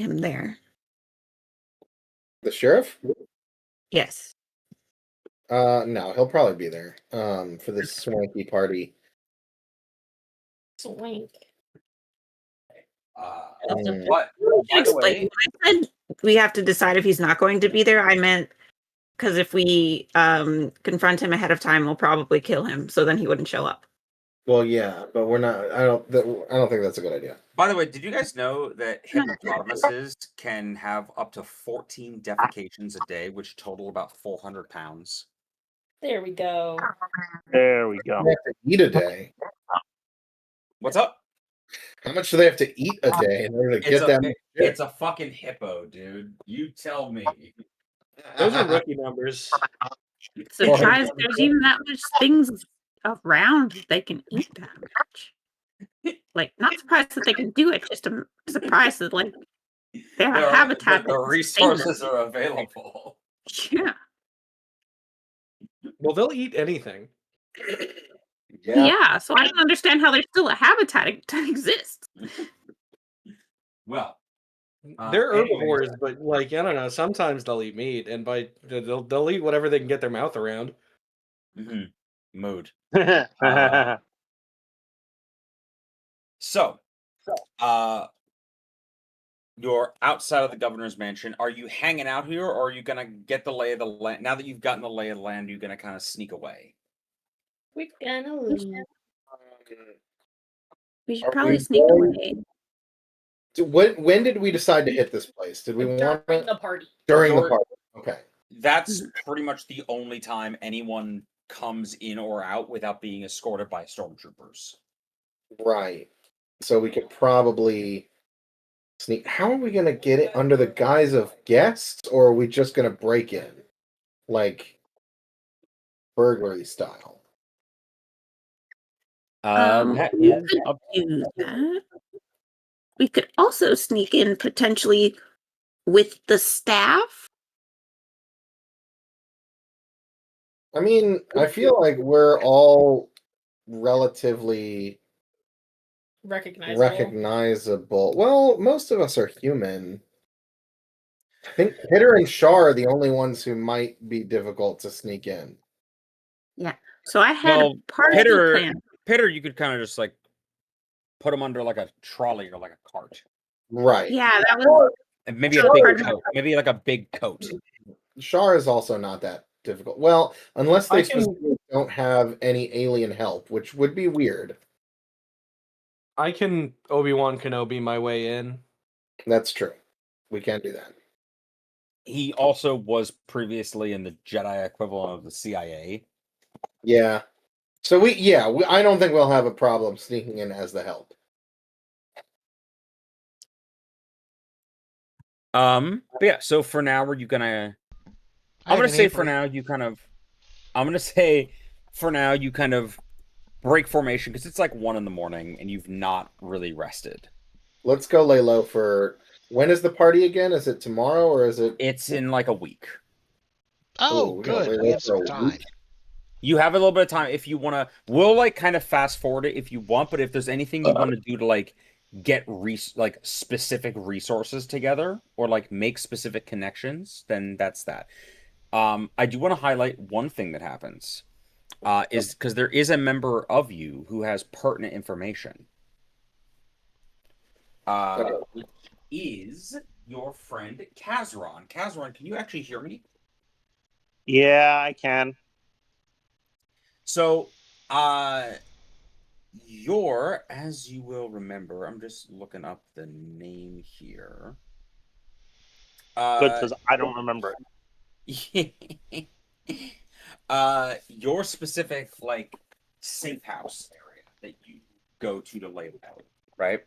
him there. The sheriff? Yes. No, he'll probably be there. For this swanky party. Swank. What? By the way, When I said we have to decide if he's not going to be there, I meant because if we confront him ahead of time, we'll probably kill him. So then he wouldn't show up. Well, yeah, but we're not. I don't think that's a good idea. By the way, did you guys know that hippopotamuses can have up to 14 defecations a day, which total about 400 pounds? There we go. There we go. They have to eat a day. What's up? How much do they have to eat a day in order to get that? It's a fucking hippo, dude. You tell me. Those are rookie numbers. Surprised there's even that much things around that they can eat that much. Like, not surprised that they can do it, just surprised that, like, they have a habitat. The resources are available. Yeah. Well, they'll eat anything. Yeah, so I don't understand how there's still a habitat to exist. Well, they're herbivores, but like I don't know. Sometimes they'll eat meat, and they'll eat whatever they can get their mouth around. Mood. So, you're outside of the governor's mansion. Are you hanging out here, or are you gonna get the lay of the land? Now that you've gotten the lay of the land, you're gonna kind of sneak away. We're gonna leave. We should probably sneak away. When did we decide to hit this place? Did we want during the party? During the party. Okay. That's pretty much the only time anyone comes in or out without being escorted by stormtroopers. Right. So we could probably sneak. How are we going to get it under the guise of guests, or are we just going to break in? Like burglary style? That We is could do that. We could also sneak in potentially with the staff. I mean, I feel like we're all relatively recognizable. Well, most of us are human. I think Hitter and Shar are the only ones who might be difficult to sneak in. Yeah. So I had a part of the plan. Pitter, you could kind of just like put him under like a trolley or like a cart. Right. Yeah, that was And maybe a big coat. Maybe like a big coat. Shar is also not that difficult. Well, unless they don't have any alien help, which would be weird. I can Obi-Wan Kenobi my way in. That's true. We can do that. He also was previously in the Jedi equivalent of the CIA. Yeah. So I don't think we'll have a problem sneaking in as the help. But yeah, so for now, were you gonna I'm gonna say for now you kind of break formation because it's like 1 a.m. and you've not really rested. Let's go lay low for when is the party again? Is it tomorrow or is it? It's in like a week. Oh, good. We have some time. You have a little bit of time if you want to. We'll like kind of fast forward it if you want, but if there's anything you want to do to like get like specific resources together or like make specific connections, then that's that. I do want to highlight one thing that happens. Is because there is a member of you who has pertinent information. Which is your friend Kazron. Kazron, can you actually hear me? Yeah, I can. So, as you will remember, I'm just looking up the name here. Good, because I don't remember it. Your specific, like, safe house area that you go to lay down, right?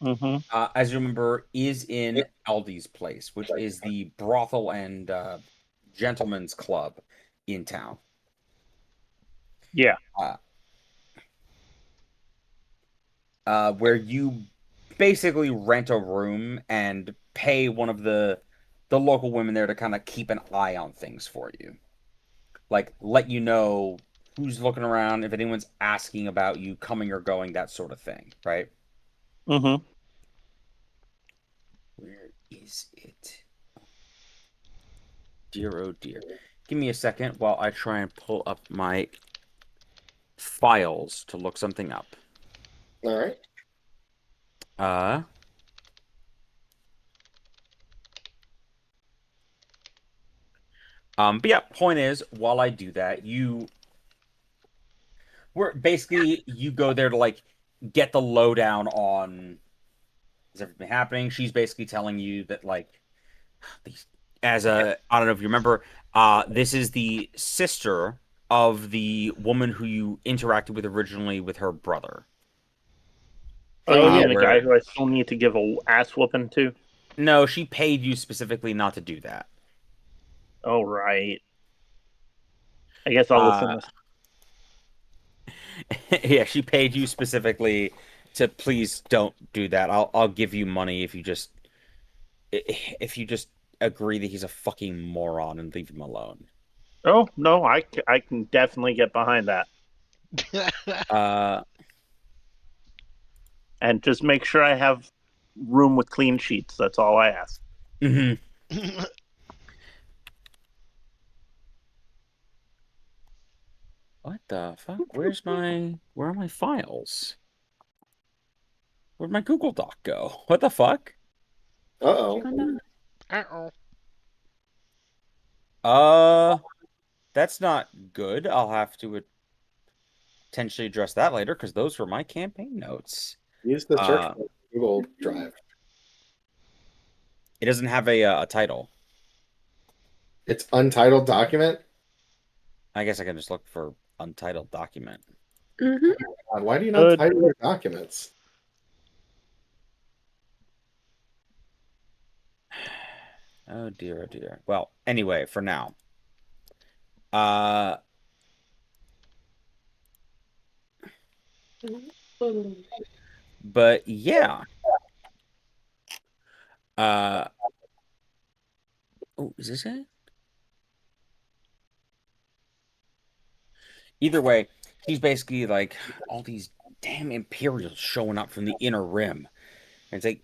Mm-hmm. As you remember, is in Aldi's place, which is the brothel and gentleman's club in town. Yeah. Where you basically rent a room and pay one of the local women there to kind of keep an eye on things for you. Like, let you know who's looking around, if anyone's asking about you, coming or going, that sort of thing, right? Mm-hmm. is it? Dear, oh dear. Give me a second while I try and pull up my files to look something up. All right. But yeah, point is, while I do that, you go there to like get the lowdown on has everything happening. She's basically telling you that like I don't know if you remember, this is the sister of the woman who you interacted with originally with her brother. Oh, you mean the where- guy who I still need to give a ass whooping to? No, she paid you specifically not to do that. Oh, right. I guess I'll listen to Yeah, she paid you specifically to please don't do that. I'll give you money if you just agree that he's a fucking moron and leave him alone. Oh, no, I can definitely get behind that. And just make sure I have room with clean sheets. That's all I ask. Mm-hmm. What the fuck? Where are my files? Where'd my Google Doc go? What the fuck? Uh-oh. That's not good. I'll have to potentially address that later because those were my campaign notes. Use the search for Google Drive. It doesn't have a title. It's untitled document? I guess I can just look for untitled document. Mm-hmm. God, why do you not title your documents? Oh dear, oh dear. Well, anyway, for now. But yeah. Oh, is this it? Either way, he's basically like all these damn Imperials showing up from the inner rim. And it's like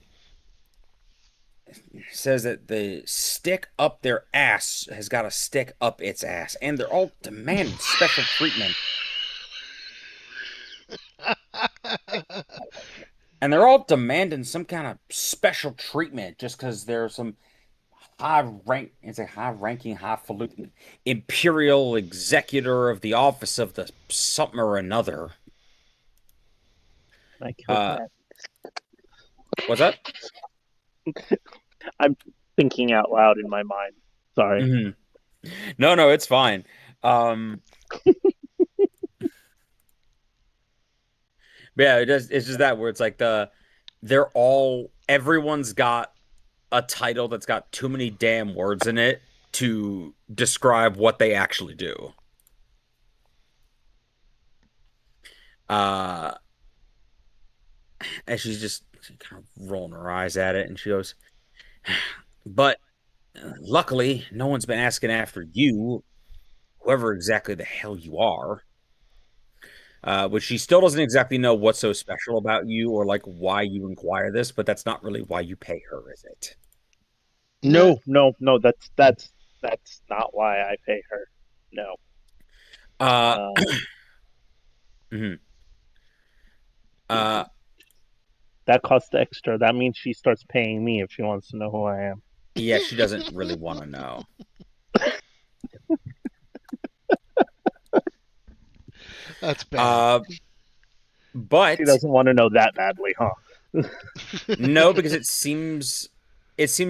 says that the stick up their ass has got to stick up its ass, and they're all demanding special treatment. And they're all demanding some kind of special treatment just because there's some high-ranking, highfalutin imperial executor of the office of the something or another. What's that? I'm thinking out loud in my mind. Sorry. Mm-hmm. No, it's fine. Yeah, it's just that where it's like everyone's got a title that's got too many damn words in it to describe what they actually do. And she's just kind of rolling her eyes at it, and she goes, "But luckily, no one's been asking after you, whoever exactly the hell you are." Which she still doesn't exactly know what's so special about you or like why you inquire this, but that's not really why you pay her, is it? No. That's not why I pay her. No. Mm-hmm. That costs extra. That means she starts paying me if she wants to know who I am. Yeah, she doesn't really want to know. That's bad. But she doesn't want to know that badly, huh? No, because it seems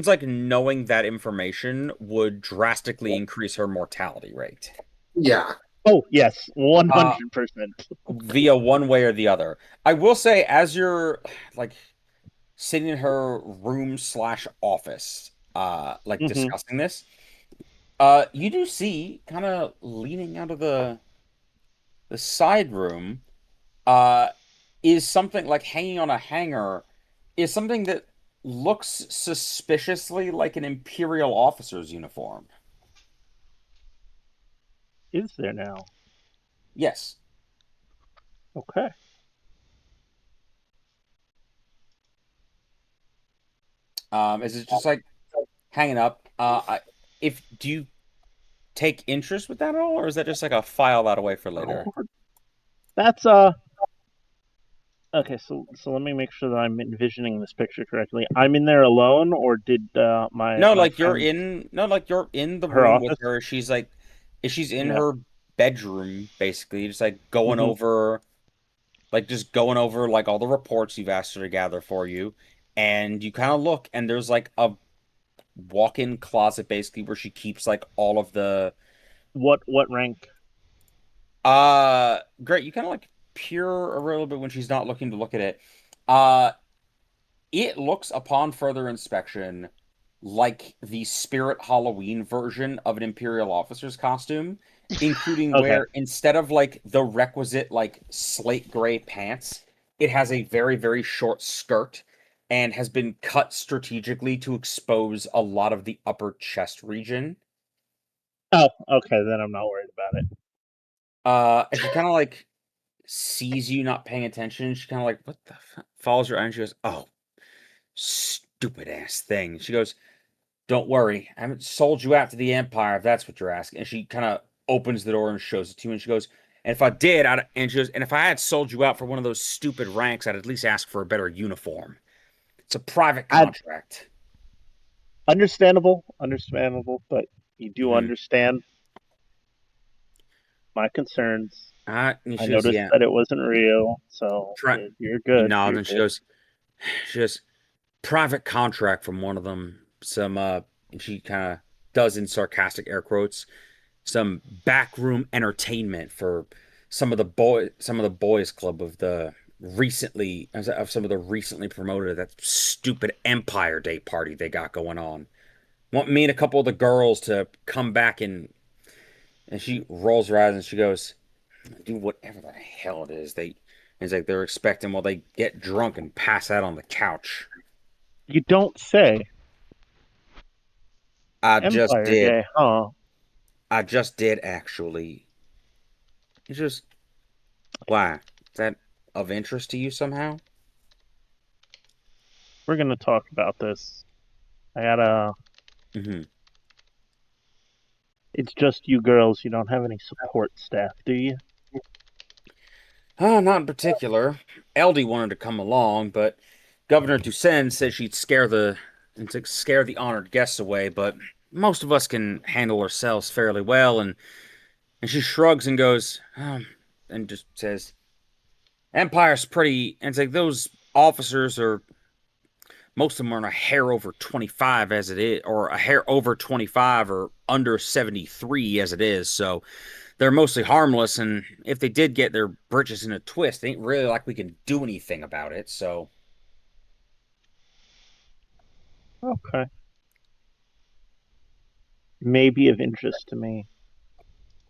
like knowing that information would drastically increase her mortality rate. Yeah. Oh, yes, 100%. Via one way or the other. I will say, as you're like sitting in her room / office, discussing this, you do see kind of leaning out of the side room, is something like hanging on a hanger, is something that looks suspiciously like an Imperial officer's uniform. Is there now? Yes. Okay. Is it just like hanging up. If do you take interest with that at all, or is that just like a file that away for later? That's okay. So let me make sure that I'm envisioning this picture correctly. I'm in there alone, or did my No, my like you're friend in the her room with office? her. She's in Yeah. her bedroom, basically, just like going Mhm. over, just going over like all the reports you've asked her to gather for you, and you kind of look, and there's like a walk-in closet basically where she keeps like all of the What rank? great. You kind of like peer a little bit when she's not looking to look at it. Uh, it looks upon further inspection like the Spirit Halloween version of an Imperial officer's costume, including Okay. where instead of like the requisite like slate gray pants, it has a very, very short skirt and has been cut strategically to expose a lot of the upper chest region. Oh, okay. Then I'm not worried about it. And she kind of like sees you not paying attention. She kind of like, what the fuck? Follows your eye and she goes, oh, stupid ass thing. She goes, don't worry, I haven't sold you out to the Empire if that's what you're asking. And she kind of opens the door and shows it to you. And she goes, and if I did, and she goes, and if I had sold you out for one of those stupid ranks, I'd at least ask for a better uniform. It's a private contract. Understandable, but you do Mhm. understand my concerns. And I she goes, noticed yeah. that it wasn't real, so you're good. He nods You're and good. she goes, private contract from one of them. And she kind of does in sarcastic air quotes, some backroom entertainment for some of the boys club of some of the recently promoted that stupid Empire Day party they got going on. Want me and a couple of the girls to come back and she rolls her eyes and she goes, do whatever the hell it is. It's like they're expecting while they get drunk and pass out on the couch. You don't say. I just Empire did. Day, huh? I just did actually. It's just why? Is that of interest to you somehow? We're gonna talk about this. I gotta. Mm-hmm. It's just you girls. You don't have any support staff, do you? Not in particular. Eldie wanted to come along, but Governor Toussaint said she'd scare the honored guests away, but most of us can handle ourselves fairly well, and she shrugs and goes, and just says, Empire's pretty, and it's like those officers are, most of them are a hair over 25 as it is, or a hair over 25 or under 73 as it is, so they're mostly harmless, and if they did get their britches in a twist, it ain't really like we can do anything about it, so. Okay. May be of interest to me.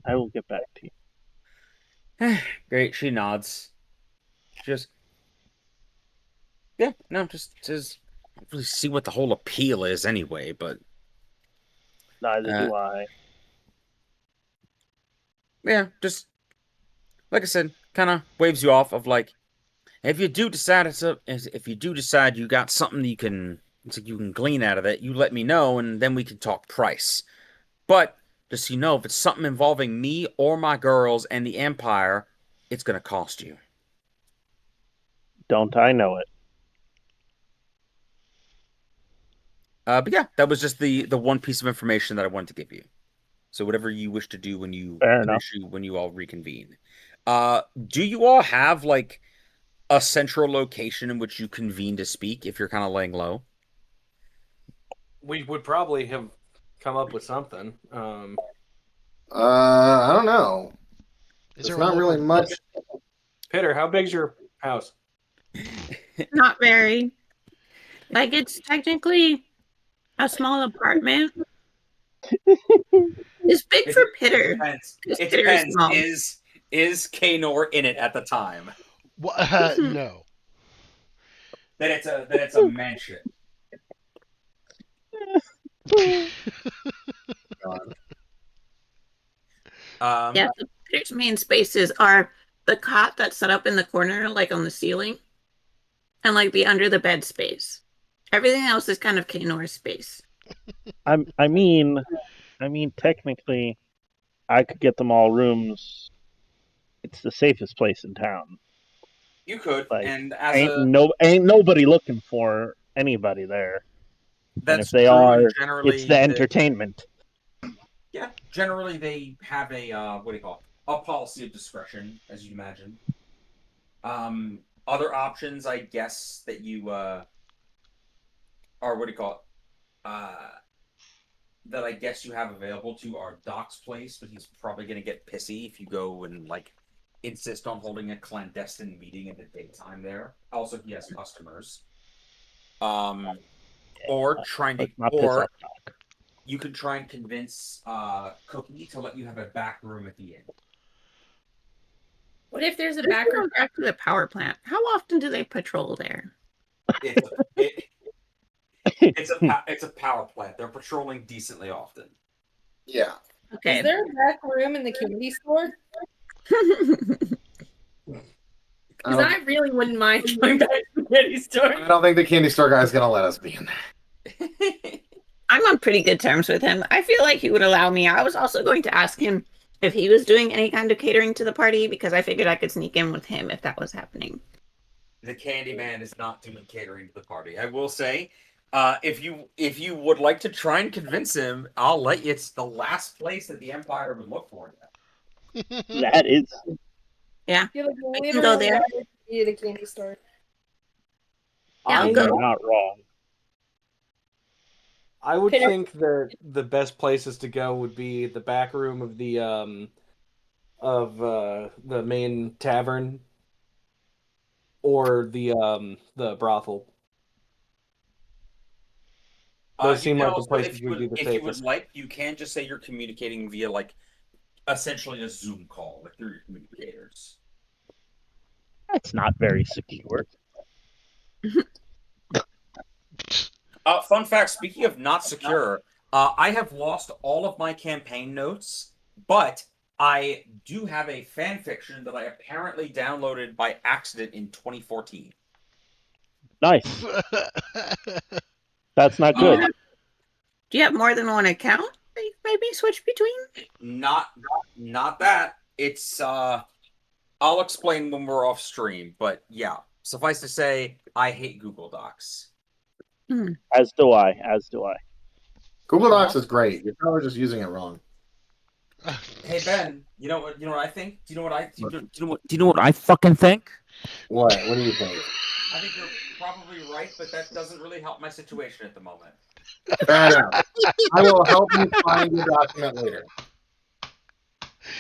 I will get back to you. Great, she nods. Just, yeah, no, just says, I don't really see what the whole appeal is anyway, but. Neither do I. Yeah, just, like I said, kind of waves you off of like, if you do decide you got something you can glean out of it, you let me know and then we can talk price. But just so you know, if it's something involving me or my girls and the Empire, it's gonna cost you. Don't I know it? But yeah, that was just the one piece of information that I wanted to give you. So whatever you wish to do when you all reconvene. Do you all have like a central location in which you convene to speak if you're kind of laying low? We would probably have come up with something. I don't know. There's not really much. Pitter, how big's your house? Not very. Like, it's technically a small apartment. It's big for Pitter. It depends. Is Kanor in it at the time? No. Then it's a mansion. Yeah, so Pitter's main spaces are the cot that's set up in the corner, like on the ceiling, and like the under the bed space. Everything else is kind of Kanor's space. I mean, technically, I could get them all rooms. It's the safest place in town. You could, Like, and as ain't a nobody looking for anybody there. And if that's they true, are, and generally it's the entertainment. Yeah, generally they have a what do you call it? A policy of discretion, as you imagine. Other options, I guess, that you or what do you call it? That I guess you have available to are Doc's place, but he's probably gonna get pissy if you go and like insist on holding a clandestine meeting in the daytime there. Also, he has customers. Or trying to, Let's not piss or off Doc. you could try and convince Cookie to let you have a back room at the inn. What if there's a Let's backer? go back to the power plant. How often do they patrol there? It's a power plant. They're patrolling decently often. Yeah. Okay. Is there a back room in the candy store? Because I really wouldn't mind going back to the candy store. I don't think the candy store guy's gonna let us be in there. I'm on pretty good terms with him. I feel like he would allow me. I was also going to ask him if he was doing any kind of catering to the party because I figured I could sneak in with him if that was happening. The Candyman is not doing catering to the party. I will say, if you would like to try and convince him, I'll let you. It's the last place that the Empire would look for you. That is. Yeah. You're like, I can go there. Be at a candy store. Yeah, I'll You're go. not wrong. I would Peter- think that the best places to go would be the back room of the main tavern or the brothel. Those seem like the places would be the if you would safest. like, you can just say you're communicating via like essentially a Zoom call with through your communicators. That's not very secure. Fun fact, speaking of not secure, I have lost all of my campaign notes, but I do have a fan fiction that I apparently downloaded by accident in 2014. Nice. That's not good. Do you have more than one account? Maybe switch between? Not that. It's I'll explain when we're off stream, but yeah. Suffice to say, I hate Google Docs. As do I. Google Docs is great. You're probably just using it wrong. Hey Ben, you know what I think? Do you know what I fucking think? What? What do you think? I think you're probably right, but that doesn't really help my situation at the moment. Fair enough. I will help you find your document later.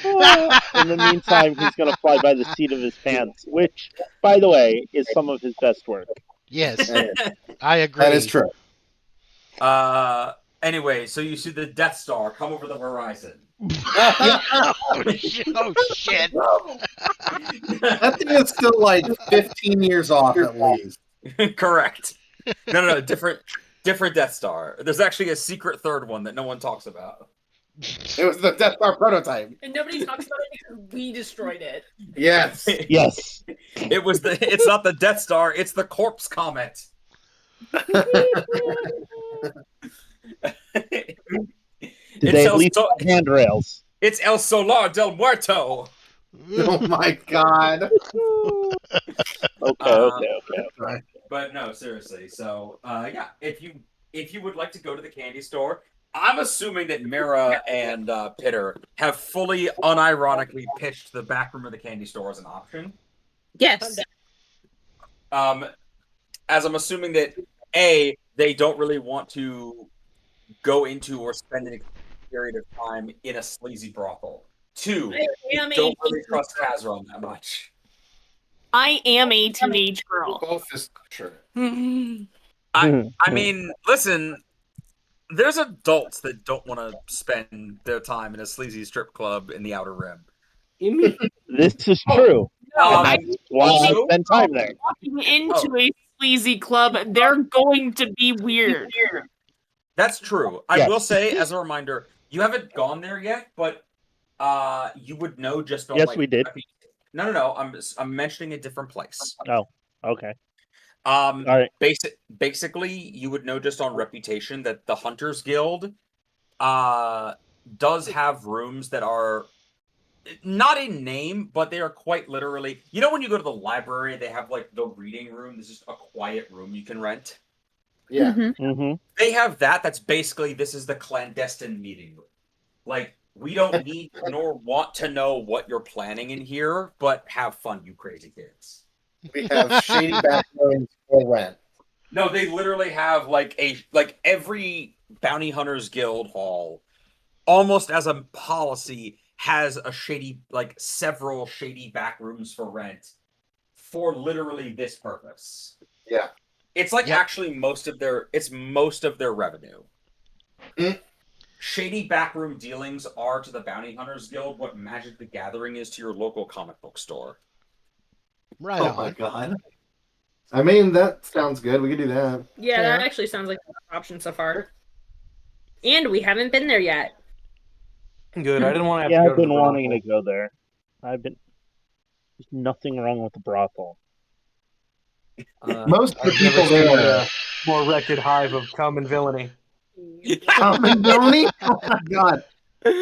In the meantime, he's going to fly by the seat of his pants, which, by the way, is some of his best work. Yes, That I agree. is true. Anyway, so you see the Death Star come over the horizon. Oh shit! That thing is still like 15 years off at least. Correct. No, different Death Star. There's actually a secret third one that no one talks about. It was the Death Star prototype. And nobody talks about it because we destroyed it. Yes. Yes. It's not the Death Star, it's the Corpse Comet. Did they at least have handrails? It's El Solar del Muerto. Oh my god. Okay. But no, seriously. So yeah, if you would like to go to the candy store, I'm assuming that Mira and Pitter have fully unironically pitched the back room of the candy store as an option. Yes. As I'm assuming that A, they don't really want to go into or spend an period of time in a sleazy brothel. 2, they don't really trust Kazron that much. I am a teenage girl. Both is true. I mean, listen, there's adults that don't want to spend their time in a sleazy strip club in the Outer Rim. This is true. I want to spend time there. Walking into a sleazy club, they're going to be weird. That's true. I will say, as a reminder, you haven't gone there yet, but you would know just on Yes, we did. No. I'm mentioning a different place. Oh, okay. All right. Basically, you would know just on reputation that the Hunters Guild does have rooms that are not in name, but they are quite literally. You know, when you go to the library, they have like the reading room. This is a quiet room you can rent. Yeah. Mm-hmm. They have that. That's basically this is the clandestine meeting room. Like, we don't need nor want to know what you're planning in here, but have fun, you crazy kids. We have shady back rooms for rent. No, they literally have like every bounty hunters guild hall, almost as a policy, has a shady several shady back rooms for rent for literally this purpose. Yeah. It's like Yep. actually most of their revenue. Mm. Shady backroom dealings are to the Bounty Hunters Guild what Magic the Gathering is to your local comic book store. Right Oh on. my god. I mean, that sounds good. We could do that. Yeah, Fair. that actually sounds like an option so far. And we haven't been there yet. Good. I didn't want to have Yeah, to go I've to the been wanting brothel. to go there. There's nothing wrong with the brothel. Most of the I've never people seen there a more wretched hive of common villainy. common villainy. Oh my god.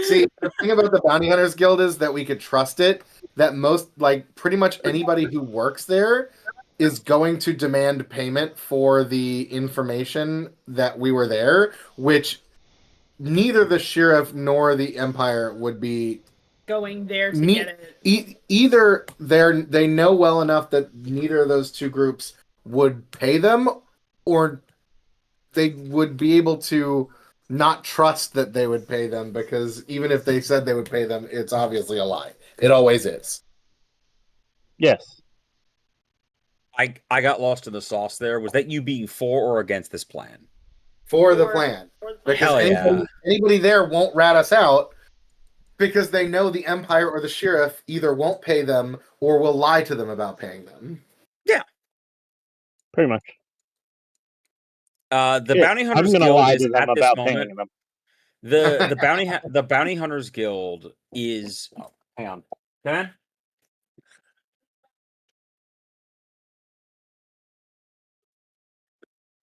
See, the thing about the Bounty Hunters Guild is that we could trust it. That most, pretty much anybody who works there is going to demand payment for the information that we were there, which neither the sheriff nor the Empire would be. Going there to get it. Either they know well enough that neither of those two groups would pay them, or they would be able to not trust that they would pay them, because even if they said they would pay them, it's obviously a lie. It always is. Yes. I got lost in the sauce there. Was that you being for or against this plan? For the plan. Because Hell yeah. anybody there won't rat us out, because they know the Empire or the sheriff either won't pay them or will lie to them about paying them. Pretty much. The Yeah, Bounty I'm Hunters gonna Guild lie is to them at this about moment. paying them. The Bounty Hunters Guild is. Oh, hang on, Dan.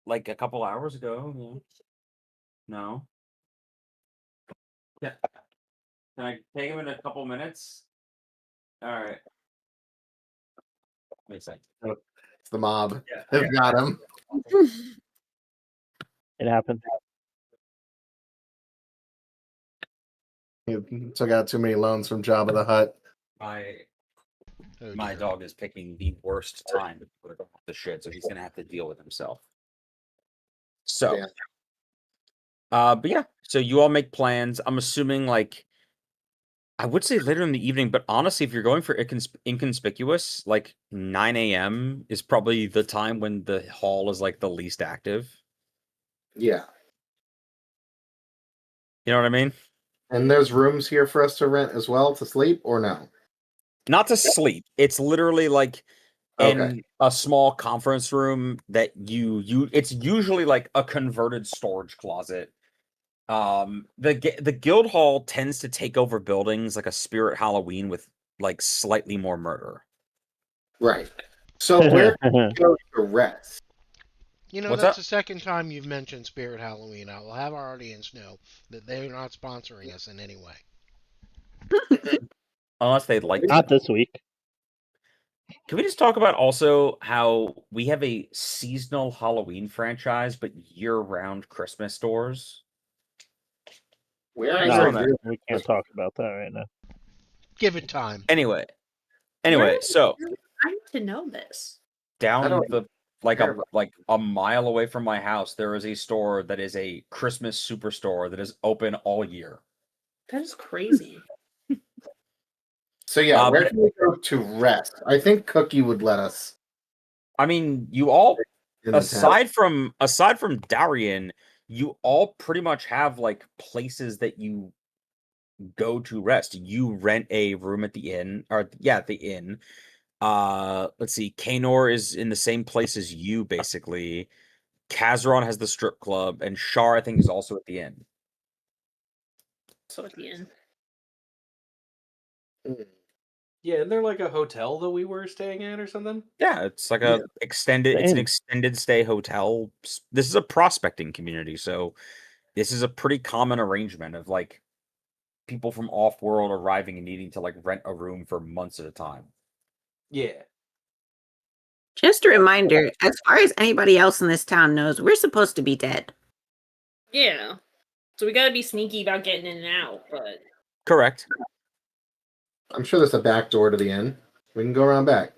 Like a couple hours ago. Yeah. No. Yeah. Can I take him in a couple minutes? All right. Wait a second. It's the mob. Yeah. They've got him. It happened. He took out too many loans from Jabba the Hutt. My dog is picking the worst time to put off the shit, so he's gonna have to deal with himself. So, Damn. but yeah, so you all make plans. I'm assuming I would say later in the evening, but honestly, if you're going for inconspicuous, 9 a.m. is probably the time when the hall is the least active. Yeah. You know what I mean? And there's rooms here for us to rent as well to sleep, or no? Not to sleep. It's literally in Okay. a small conference room that it's usually a converted storage closet. The guild hall tends to take over buildings like a Spirit Halloween with slightly more murder. Right. So where can we go to rest? You know, What's that's up? the second time you've mentioned Spirit Halloween. I will have our audience know that they're not sponsoring us in any way. Unless they'd like Not to. this week. Can we just talk about also how we have a seasonal Halloween franchise, but year-round Christmas stores? Where Nice. is No, our that. real- we can't talk about that right now. Give it time. Anyway, Where- so I need to know this. down don't the a mile away from my house, there is a store that is a Christmas superstore that is open all year. That is crazy. So yeah, where but- can we go to rest? I think Cookie would let us I mean, you all in the town. aside from Darien, you all pretty much have places that you go to rest. You rent a room at the inn, or at the inn. Let's see, Kanor is in the same place as you, basically. Kazaron has the strip club, and Shar, I think, is also at the inn. So at the end. Mm. Yeah, isn't there like a hotel that we were staying at or something? Yeah, it's like Yeah. a extended. The It's an inn. extended stay hotel. This is a prospecting community, so this is a pretty common arrangement of like people from off world arriving and needing to like rent a room for months at a time. Yeah. Just a reminder, as far as anybody else in this town knows, we're supposed to be dead. Yeah. So we gotta be sneaky about getting in and out, but Correct. I'm sure there's a back door to the inn. We can go around back.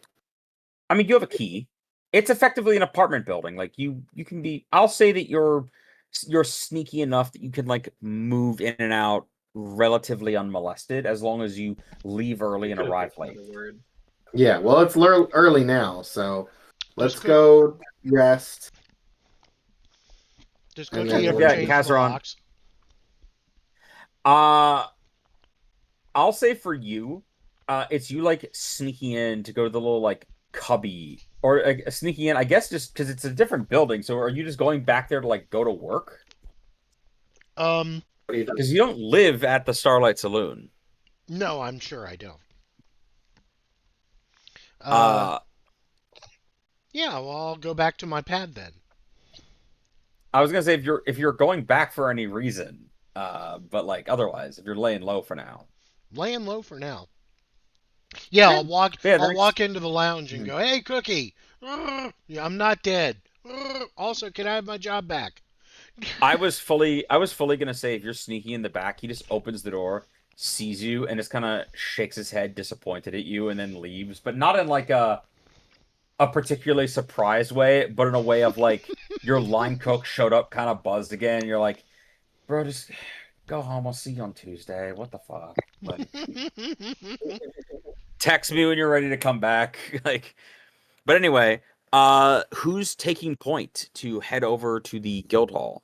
I mean, you have a key. It's effectively an apartment building. Like you can be. I'll say that you're sneaky enough that you can like move in and out relatively unmolested as long as you leave early and arrive late. Word. Yeah, well, it's early now, so let's Just go rest. Does And Cookie then ever we'll- change the Kazaron. locks? I'll say for you, it's you like sneaking in to go to the little like cubby or sneaking in. I guess just because it's a different building. So are you just going back there to like go to work? What do you do? Because you don't live at the Starlight Saloon. No, I'm sure I don't. Yeah, well, I'll go back to my pad then. I was gonna say if you're going back for any reason, but like otherwise, if you're laying low for now. Laying low for now. Yeah, I'll walk. Yeah, I'll walk into the lounge and go, "Hey, Cookie, yeah, I'm not dead. Also, can I have my job back?" I was fully gonna say if you're sneaking in the back, he just opens the door, sees you, and just kind of shakes his head, disappointed at you, and then leaves. But not in like a particularly surprised way, but in a way of like your line cook showed up, kind of buzzed again. And you're like, bro, just go home. I'll see you on Tuesday. What the fuck? Like, text me when you're ready to come back. Like, but anyway, who's taking point to head over to the guild hall?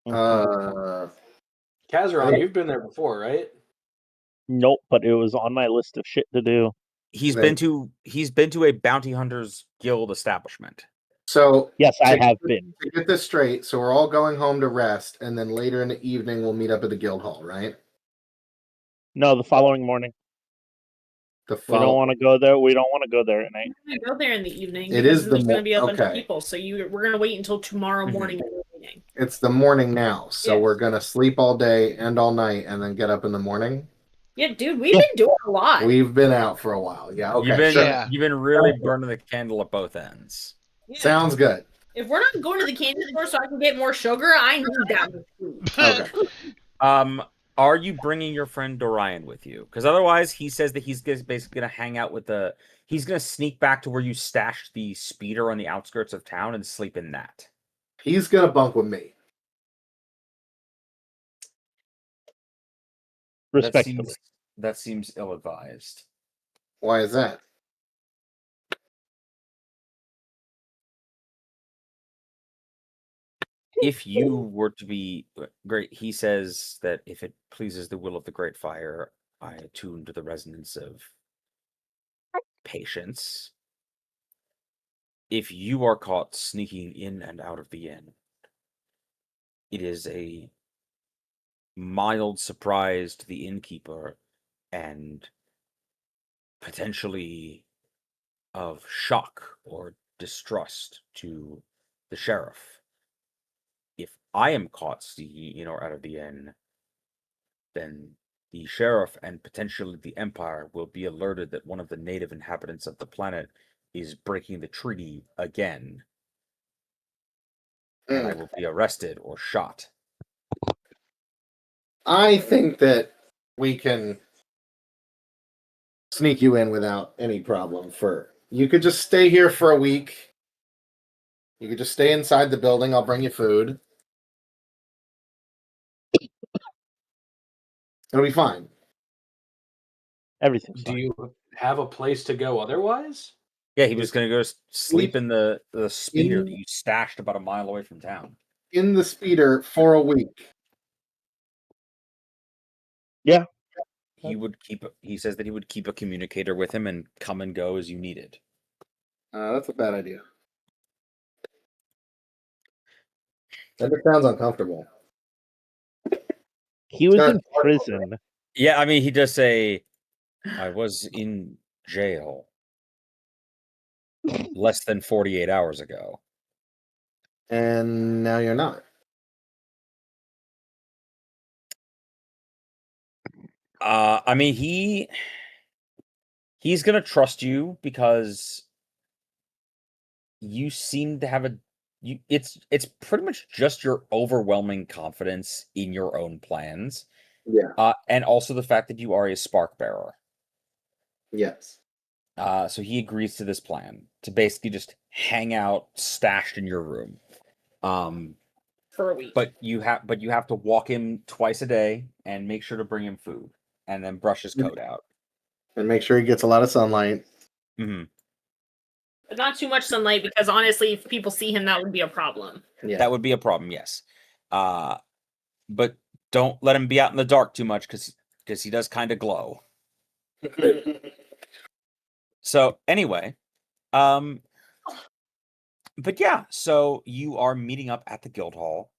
Uh, Kazaron, you've been there before, right? Nope, but it was on my list of shit to do. He's Right. been to a bounty hunters guild establishment. so Yes, I to- have been. To get this straight, so we're all going home to rest, and then later in the evening we'll meet up at the guild hall, right? No, the following morning. The We don't want to go there. We don't want to go there at night. we're gonna go there in the evening. It because is then the there's gonna be a bunch of okay. people. So we're gonna wait until tomorrow morning in the evening. It's the morning now, so Yes. we're gonna sleep all day and all night, and then get up in the morning. Yeah, dude, we've been doing a lot. We've been out for a while. Yeah, okay, You've been sure. Yeah. you've been really burning the candle at both ends. Yeah. Sounds good. If we're not going to the candy store so I can get more sugar, I need that much food. Okay. Are you bringing your friend Dorian with you? Because otherwise, he says that he's basically gonna hang out with the. He's gonna sneak back to where you stashed the speeder on the outskirts of town and sleep in that. He's gonna bunk with me. Respectfully. That seems ill-advised. Why is that? If you were to be great, he says that if it pleases the will of the Great Fire, I attune to the resonance of patience. If you are caught sneaking in and out of the inn, it is a mild surprise to the innkeeper and potentially of shock or distrust to the sheriff. If I am caught sneaking in or out of the inn, then the sheriff and potentially the Empire will be alerted that one of the native inhabitants of the planet is breaking the treaty again, and I will be arrested or shot. I think that we can sneak you in without any problem. You could just stay here for a week. You could just stay inside the building. I'll bring you food. It'll be fine. Everything's Do fine. you have a place to go otherwise? Yeah, he was going to go sleep Sleep in the speeder in- that you stashed about a mile away from town. In the speeder for a week. Yeah. He says that he would keep a communicator with him and come and go as you needed. That's a bad idea. That just sounds uncomfortable. He was Sure. in prison. Yeah, I mean, he does say, I was in jail less than 48 hours ago. And now you're not. I mean, he's gonna trust you because you seem to have it's pretty much just your overwhelming confidence in your own plans. Yeah. And also the fact that you are a spark bearer. Yes. So he agrees to this plan to basically just hang out stashed in your room. For a week. But you have to walk him twice a day and make sure to bring him food and then brush his coat out. And make sure he gets a lot of sunlight. Mm-hmm. But not too much sunlight, because honestly, if people see him, that would be a problem. Yeah. That would be a problem, yes. But don't let him be out in the dark too much because he does kind of glow. So anyway, but yeah, so you are meeting up at the guild hall.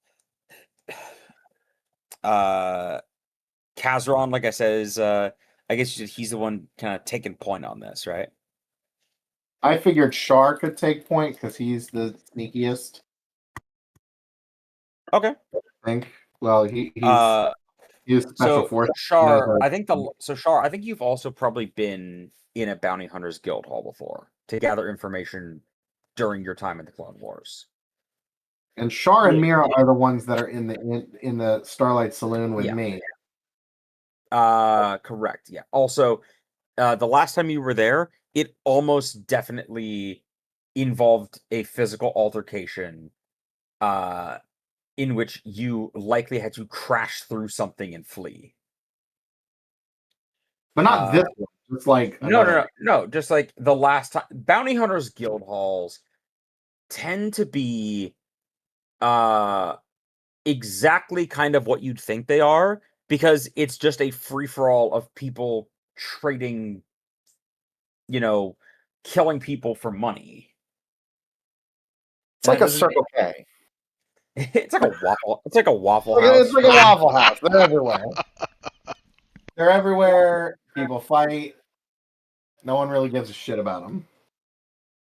Kazron, like I said, is I guess he's the one kind of taking point on this, right? I figured Shar could take point because he's the sneakiest. Okay. I think. Well, he's special So force. Shar, I think Shar, I think you've also probably been in a bounty hunters guild hall before to gather information during your time in the Clone Wars. And Shar and Mira are the ones that are in the Starlight Saloon with me. Correct. Yeah. Also, the last time you were there, it almost definitely involved a physical altercation, in which you likely had to crash through something and flee. But not this one. Just like No. Just like the last time, bounty hunters guild halls tend to be exactly kind of what you'd think they are, because it's just a free-for-all of people trading, killing people for money. It's like a Circle K. It's like a waffle. It's like a Waffle It's House. like a Waffle House. They're everywhere. They're everywhere. People fight. No one really gives a shit about them.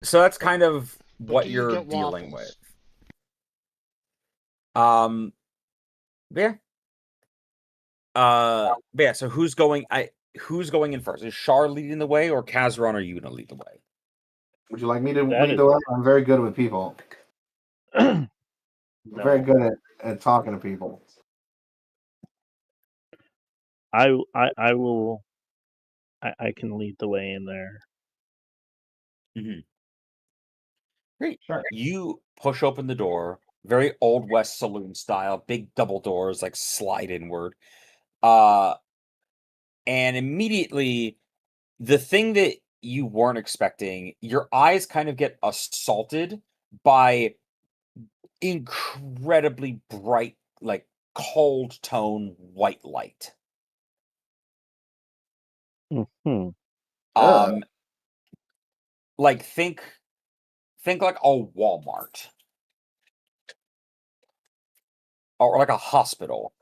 So that's kind of But what do you you're get dealing waffles? with. Yeah. Yeah. So who's going in first? Is Shar leading the way, or Kazron? Are you gonna lead the way? Would you like me to That lead the way? I'm very good with people. I'm very No. good at talking to people. I will. I can lead the way in there. Mm-hmm. Great. Sure. You push open the door, very Old West saloon style, big double doors, like slide inward. And immediately, the thing that you weren't expecting, your eyes kind of get assaulted by incredibly bright, like cold tone white light. Hmm. Like think like a Walmart or like a hospital.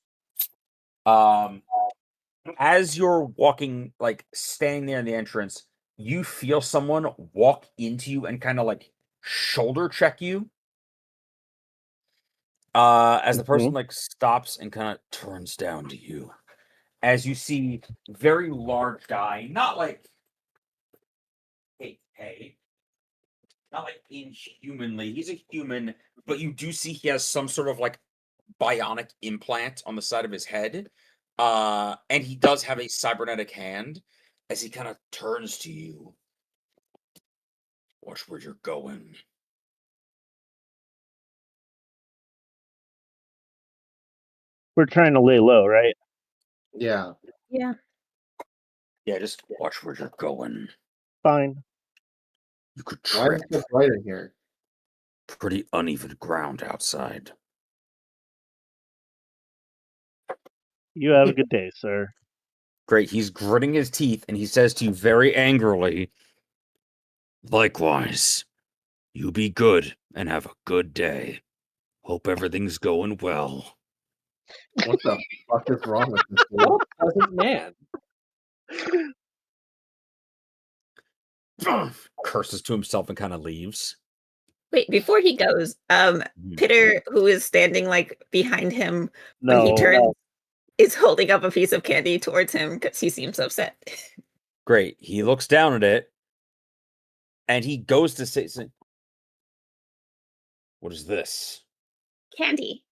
As you're walking, like standing there in the entrance, you feel someone walk into you and kind of like shoulder check you. As the person like stops and kind of turns down to you, as you see very large guy, not like hey, not like inhumanly. He's a human, but you do see he has some sort of like bionic implant on the side of his head. And he does have a cybernetic hand as he kind of turns to you. Watch where you're going. We're trying to lay low, right? Yeah. Yeah. Yeah, just watch where you're going. Fine. You could Why trip. is it bright in here? Pretty uneven ground outside. You have a good day, sir. Great. He's gritting his teeth and he says to you very angrily, likewise, you be good and have a good day. Hope everything's going well. What the fuck is wrong with this dude? What a pleasant man. Curses to himself and kind of leaves. Wait, before he goes, Pitter, who is standing like behind him when he No. turns, is holding up a piece of candy towards him because he seems upset. Great. He looks down at it, and he goes to say, "What is this? Candy.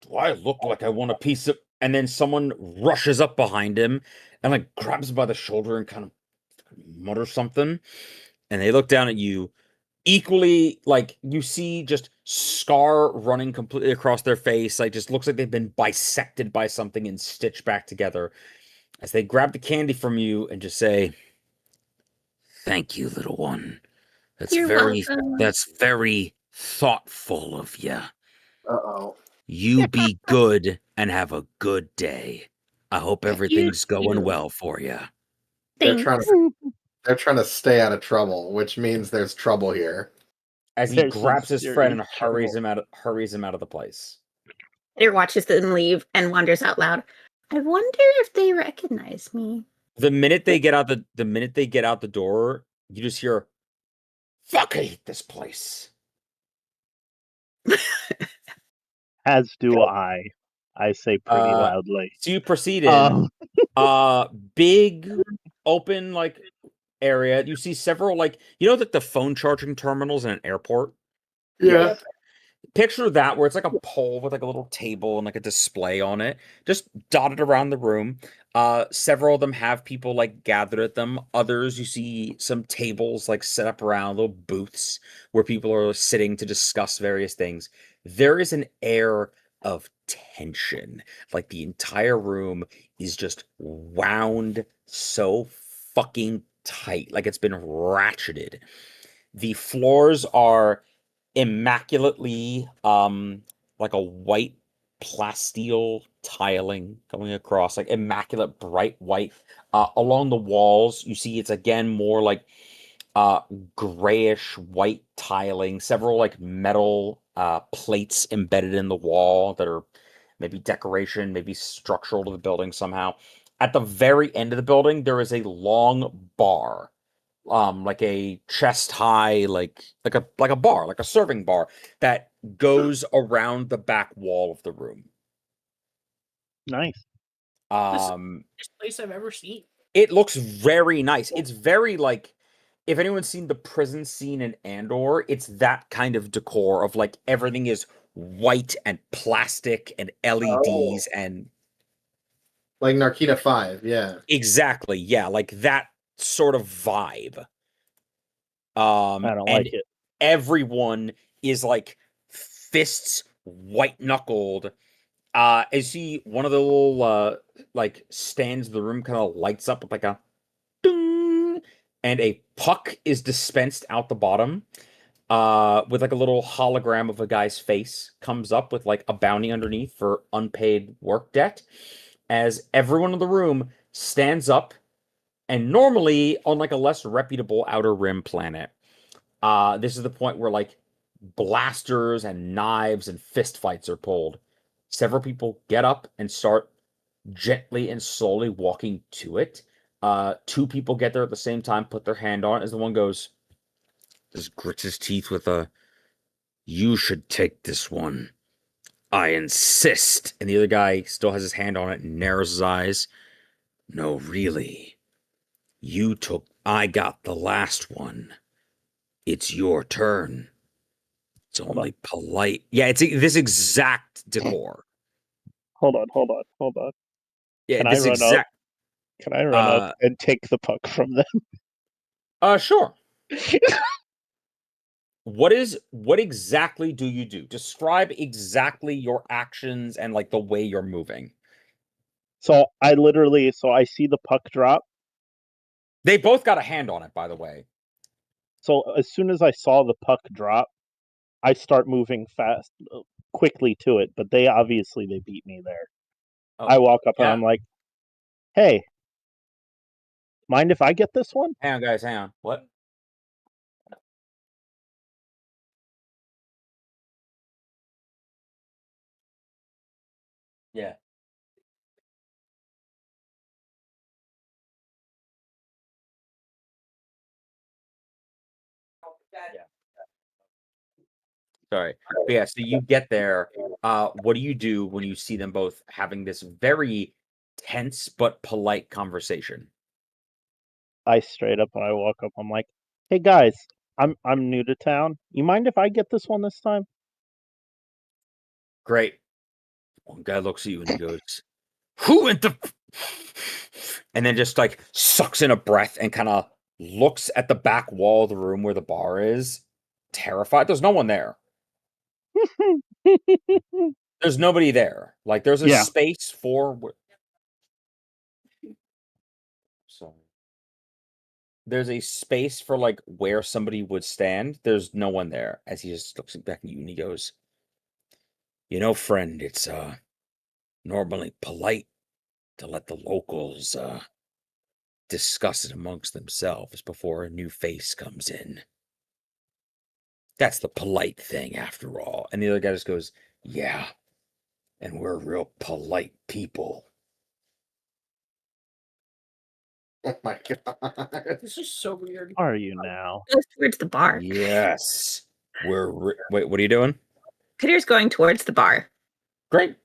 Do I look like I want a piece of?" And then someone rushes up behind him and like grabs him by the shoulder and kind of mutters something. And they look down at you. Equally, like you see just scar running completely across their face. Like just looks like they've been bisected by something and stitched back together. As they grab the candy from you and just say, "Thank you, little one. You're welcome. That's very thoughtful of you. Uh-oh. You be good and have a good day. I hope everything's going too. well for you." They're Thanks. trying to stay out of trouble, which means there's trouble here. As he There's grabs his friend and sincerely hurries him out of the place. Pitter watches them leave and wonders out loud. I wonder if they recognize me. The minute they get out the door, you just hear, "Fuck, I hate this place." As do I. I say pretty loudly. So you proceed in. Big open like area. You see several like that the phone charging terminals in an airport. Yeah. Picture that where it's like a pole with like a little table and like a display on it, just dotted around the room. Several of them have people like gathered at them. Others you see some tables like set up around little booths where people are sitting to discuss various things. There is an air of tension. Like the entire room is just wound so fucking tight. Like it's been ratcheted. The floors are immaculately like a white plasteel tiling going across, like immaculate bright white. Along the walls you see it's again more like grayish white tiling, several like metal plates embedded in the wall that are maybe decoration, maybe structural to the building somehow. At the very end of the building there is a long bar, like a chest high, like a bar, like a serving bar that goes around the back wall of the room. Nice. Best place I've ever seen. It looks very nice. It's very like, if anyone's seen the prison scene in Andor, it's that kind of decor of like everything is white and plastic and LEDs and Like Narkina 5, yeah. exactly, yeah, like that sort of vibe. I don't And like it. everyone is like fists white knuckled. As you see one of the little like stands in the room kind of lights up with like a ding, and a puck is dispensed out the bottom. With like a little hologram of a guy's face comes up with like a bounty underneath for unpaid work debt. As everyone in the room stands up, and normally on like a less reputable outer rim planet, this is the point where like blasters and knives and fist fights are pulled. Several people get up and start gently and slowly walking to it. Two people get there at the same time, put their hand on it as the one goes, just grits his teeth with a, "You should take this one. I insist." And the other guy still has his hand on it and narrows his eyes. "No, really. I got the last one. It's your turn. It's only polite." Yeah, it's this exact decor. Hold on. Yeah, Can I this run up? exact. Can I run up and take the puck from them? Sure. What exactly do you do? Describe exactly your actions and like the way you're moving. So I see the puck drop. They both got a hand on it, by the way. So as soon as I saw the puck drop, I start moving quickly to it, but they beat me there. Oh, I walk up and yeah. I'm like, "Hey, mind if I get this one?" Hang on, guys. Hang on. What? Yeah. Yeah. Sorry. But yeah, so you get there. What do you do when you see them both having this very tense but polite conversation? I straight up when I walk up, I'm like, "Hey guys, I'm new to town. You mind if I get this one this time?" Great. One guy looks at you and he goes, "Who in the?" And then just like sucks in a breath and kind of looks at the back wall of the room where the bar is, terrified. There's no one there. There's nobody there. Like there's a Yeah. space for. Sorry. There's a space for like where somebody would stand. There's no one there. As he just looks back at you and he goes, "You know, friend, it's normally polite to let the locals discuss it amongst themselves before a new face comes in. That's the polite thing after all." And the other guy just goes, "Yeah, and we're real polite people." Oh my god. This is so weird. Are you now? Goes towards the bar. Yes. Wait, what are you doing? Peter's going towards the bar. Great.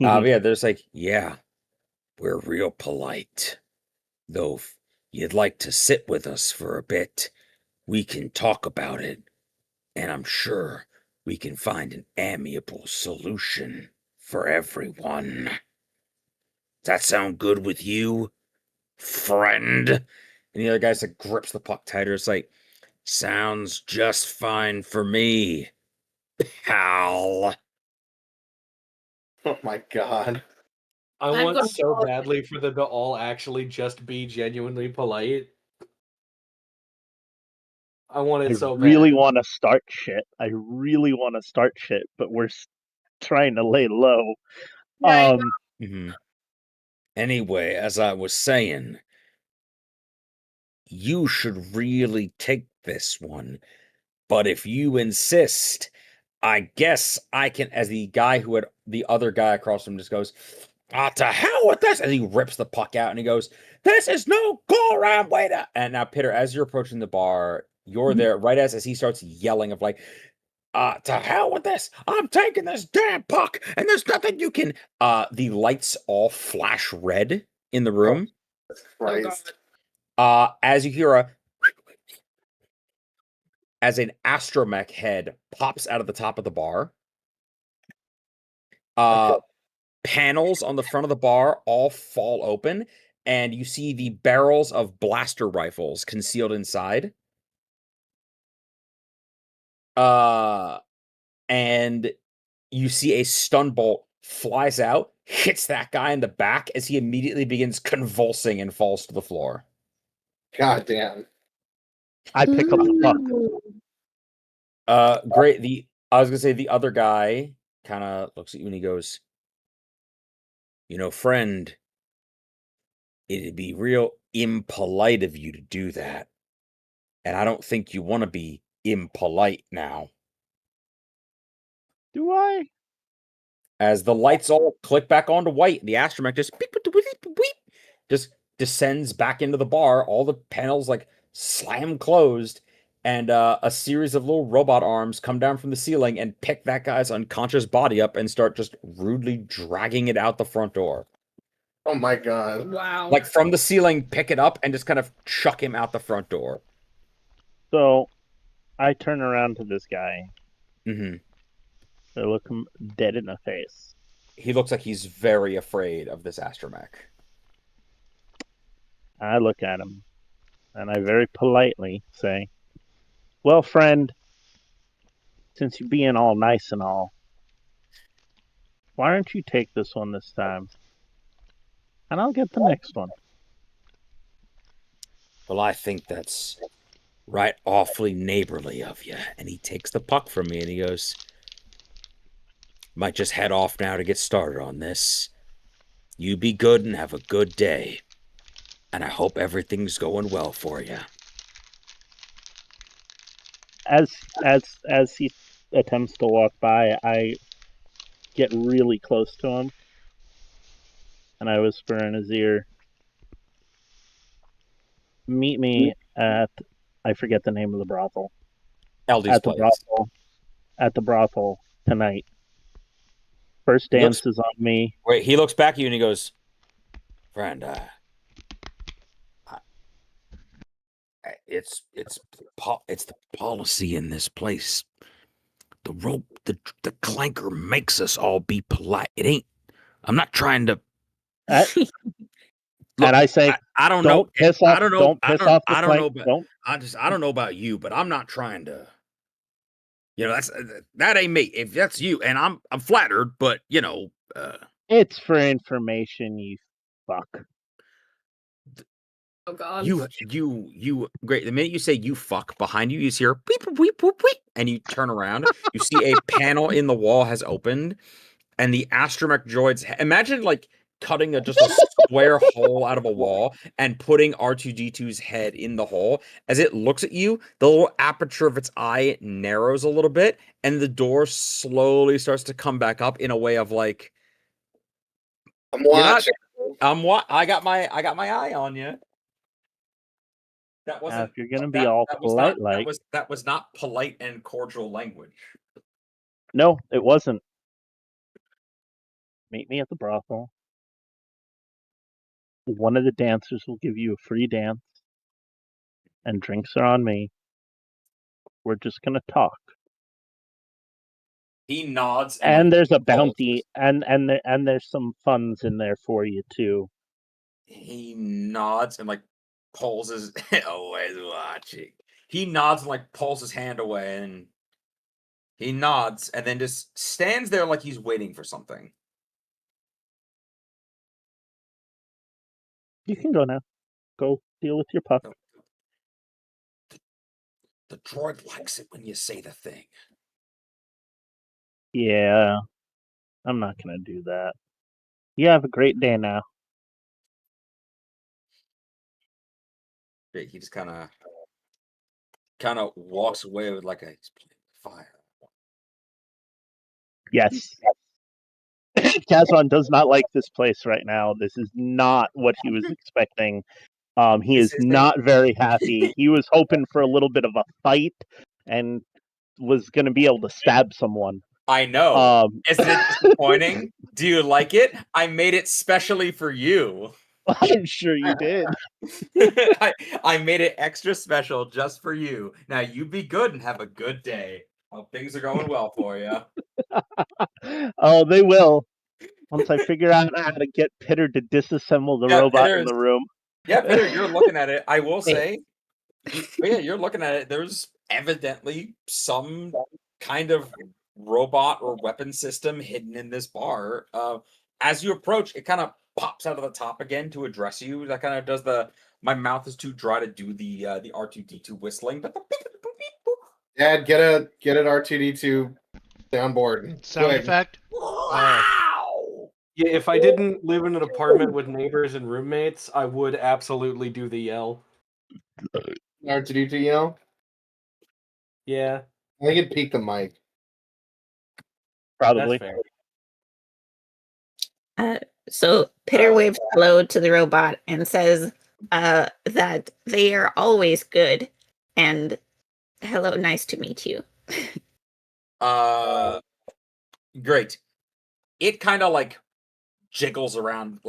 Mhm. Yeah, there's like, yeah, we're real polite. Though if you'd like to sit with us for a bit, we can talk about it. And I'm sure we can find an amiable solution for everyone. Does that sound good with you, friend? And the other guy's like grips the puck tighter. It's like, sounds just fine for me, pal. Oh my god. I I'm want gonna so call it- badly for them to all actually just be genuinely polite. I want I it so really bad. want to start shit. I really want to start shit, but we're trying to lay low. Yeah, Mm-hmm. Anyway, as I was saying, you should really take this one. But if you insist, I guess I can, as the guy who had the other guy across from him just goes, to hell with this. And he rips the puck out and he goes, "This is no go around way to." And now, Peter, as you're approaching the bar, you're there right as he starts yelling of like, to hell with this. I'm taking this damn puck and there's nothing you can. The lights all flash red in the room. Christ. As you hear as an astromech head pops out of the top of the bar. Okay. Panels on the front of the bar all fall open, and you see the barrels of blaster rifles concealed inside. And you see a stun bolt flies out, hits that guy in the back as he immediately begins convulsing and falls to the floor. God damn. I pick up the puck. Great. I was gonna say the other guy kind of looks at you and he goes, "You know, friend, it'd be real impolite of you to do that. And I don't think you want to be impolite now." Do I? As the lights all click back onto white, the astromech just beep, beep, beep, beep, just descends back into the bar. All the panels like slam closed, and a series of little robot arms come down from the ceiling and pick that guy's unconscious body up and start just rudely dragging it out the front door. Oh my god. wow. Like from the ceiling, pick it up and just kind of chuck him out the front door. So I turn around to this guy. Mm-hmm. I look him dead in the face. He looks like he's very afraid of this astromech. I look at him, and I very politely say, "Well, friend, since you're being all nice and all, why don't you take this one this time? And I'll get the next one." Well, I think that's right awfully neighborly of you. And he takes the puck from me and he goes, "Might just head off now to get started on this. You be good and have a good day. And I hope everything's going well for you." As he attempts to walk by, I get really close to him and I whisper in his ear, meet me at, I forget the name of the brothel. LD's At the place. brothel. At the brothel tonight. First dance is on me. Wait, he looks back at you and he goes, "Friend, it's the policy in this place. The clanker makes us all be polite. It ain't. I'm not trying to. And I say, I don't know. Piss off. I don't know. Don't piss off the I don't know. clank. I don't know about you, but I'm not trying to. That ain't me. If that's you, and I'm flattered, but it's for information, you fuck. Oh God. You great. The minute you say you fuck, behind you, you hear beep beep beep beep, and you turn around. You see a panel in the wall has opened, and the astromech droid's. Imagine like cutting just a square hole out of a wall and putting R2D2's head in the hole. As it looks at you, the little aperture of its eye narrows a little bit, and the door slowly starts to come back up in a way of like, I'm watching. I got my eye on you. That wasn't. Now, if you're gonna be all polite, that was not polite and cordial language. No, it wasn't. Meet me at the brothel. One of the dancers will give you a free dance, and drinks are on me. We're just gonna talk. He nods, and there's a bounty, and there's some funds in there for you too. He nods and like pulls his always watching. He nods and like pulls his hand away, and he nods and then just stands there like he's waiting for something. You can go now. Go deal with your puck. The droid likes it when you say the thing. Yeah, I'm not gonna do that. You have a great day now. He just kind of walks away with like a fire. Yes. Kazwan does not like this place right now. This is not what he was expecting. He is not very happy. He was hoping for a little bit of a fight and was going to be able to stab someone. I know. Isn't it disappointing? Do you like it? I made it specially for you. I'm sure you did. I made it extra special just for you. Now you be good and have a good day. Hope things are going well for you. Oh, they will. Once I figure out how to get Pitter to disassemble the robot in the room. Yeah, Pitter, you're looking at it. I will say, you're looking at it. There's evidently some kind of robot or weapon system hidden in this bar. As you approach, it kind of pops out of the top again to address you. That kind of does my mouth is too dry to do the R2D2 whistling. Dad, get an R2D2 on board. Sound effect. Wow. Yeah, if I didn't live in an apartment with neighbors and roommates, I would absolutely do the yell. R2D2 yell? Yeah. I think it'd peak the mic. Probably. That's fair. So Pitter waves hello to the robot and says that they are always good, and hello, nice to meet you. Great. It kind of like jiggles around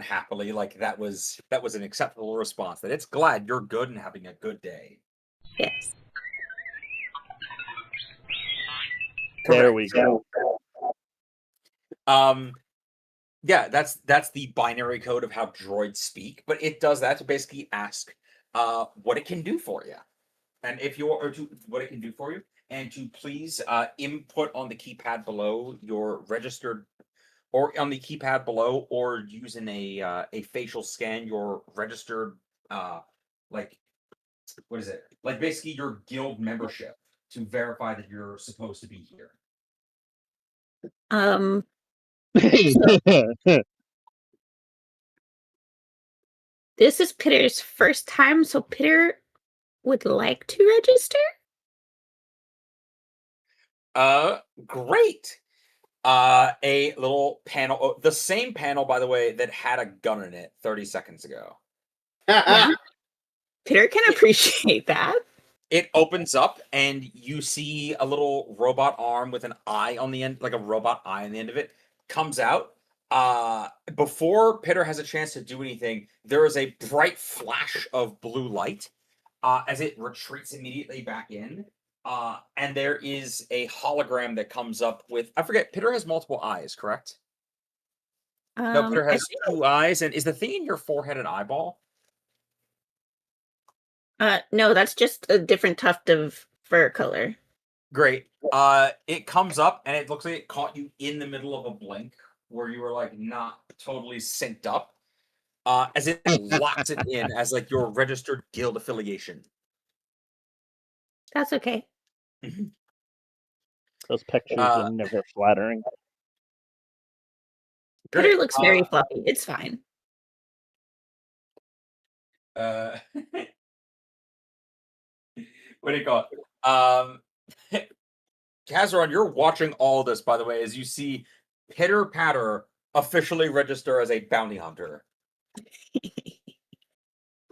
happily, like that was an acceptable response. That it's glad you're good and having a good day. Yes. There we go. Yeah, that's the binary code of how droids speak, but it does that to basically ask what it can do for you, and what it can do for you, and to please input on the keypad below your registered, or on the keypad below, or using a facial scan your registered like what is it? Like basically your guild membership to verify that you're supposed to be here. This is Pitter's first time, so Pitter would like to register? Great. A little panel, the same panel, by the way, that had a gun in it 30 seconds ago. Peter can appreciate that. It opens up, and you see a little robot arm with an eye on the end, like a robot eye on the end of it, comes out. Before Pitter has a chance to do anything, there is a bright flash of blue light as it retreats immediately back in. And there is a hologram that comes up with, I forget, Pitter has multiple eyes, correct? No, Pitter has two eyes. And is the thing in your forehead an eyeball? No, that's just a different tuft of fur color. Great. It comes up, and it looks like it caught you in the middle of a blink where you were like not totally synced up. As it locks it in as like your registered guild affiliation. That's okay. Those pictures are never flattering. Peter looks very fluffy. It's fine. What do you call it? Kazaron, you're watching all this, by the way, as you see Pitter Patter officially register as a bounty hunter.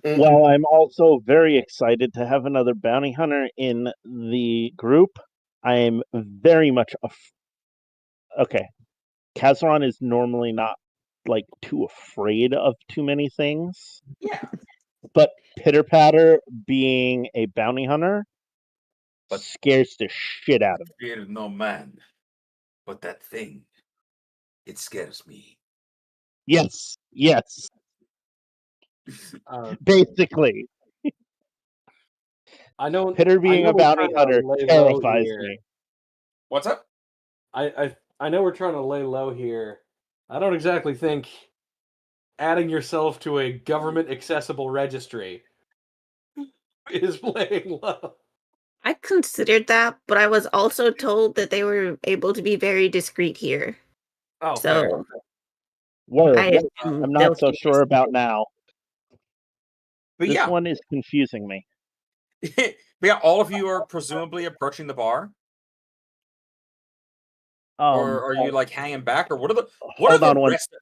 Well, I'm also very excited to have another bounty hunter in the group. I am very much okay. Kazaron is normally not like too afraid of too many things. Yeah. But Pitter Patter being a bounty hunter scares the shit out of me. Fear no man, but that thing, it scares me. Yes. Basically. I know Pitter being a bounty hunter terrifies me. What's up? I know we're trying to lay low here. I don't exactly think adding yourself to a government accessible registry is laying low. I considered that, but I was also told that they were able to be very discreet here. Oh, so I'm not so sure about now. But this one is confusing me. But yeah, all of you are presumably approaching the bar. Or are you like hanging back, or what are the rest?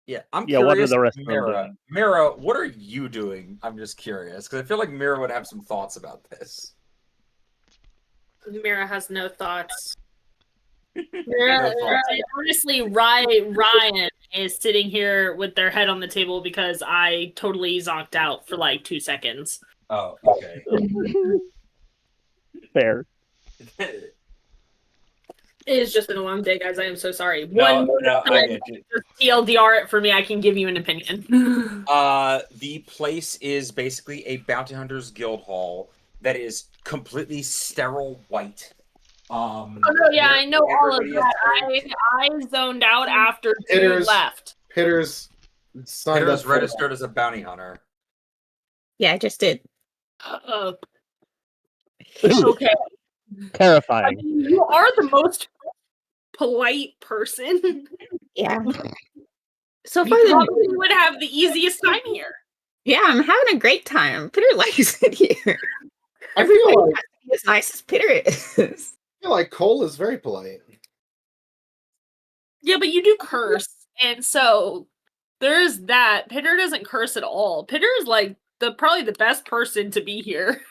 Yeah, I'm curious. What are the rest Mira, of them doing? Mira, what are you doing? I'm just curious because I feel like Mira would have some thoughts about this. Mira has no thoughts. Honestly, Ryan is sitting here with their head on the table because I totally zonked out for like 2 seconds. Oh, okay. Fair. It is just been a long day, guys. I am so sorry. No, I get you. Just TLDR it for me. I can give you an opinion. The place is basically a bounty hunters guild hall that is completely sterile white. Oh no, yeah, I know all of that. I zoned out after two left. Pitter's registered as a bounty hunter. Yeah, I just did. Okay. Terrifying. I mean, you are the most polite person. Yeah. So far, you probably would have the easiest time here. Yeah, I'm having a great time. Pitter likes it here. Everybody has to be as nice as Pitter is. I feel like Cole is very polite. Yeah, but you do curse, and so there's that. Pitter doesn't curse at all. Pitter is like probably the best person to be here.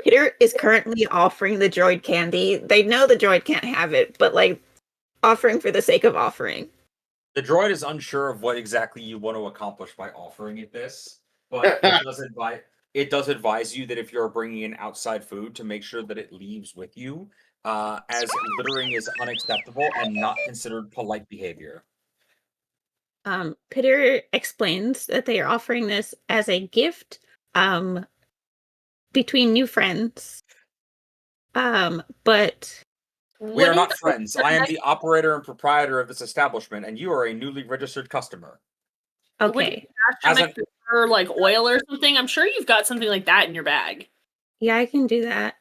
Pitter is currently offering the droid candy. They know the droid can't have it, but like offering for the sake of offering. The droid is unsure of what exactly you want to accomplish by offering it this, but it does advise you that if you're bringing in outside food, to make sure that it leaves with you, as littering is unacceptable and not considered polite behavior. Pitter explains that they are offering this as a gift between new friends. But we are not friends. I am the operator and proprietor of this establishment, and you are a newly registered customer. Okay. Or like oil or something. I'm sure you've got something like that in your bag. Yeah, I can do that.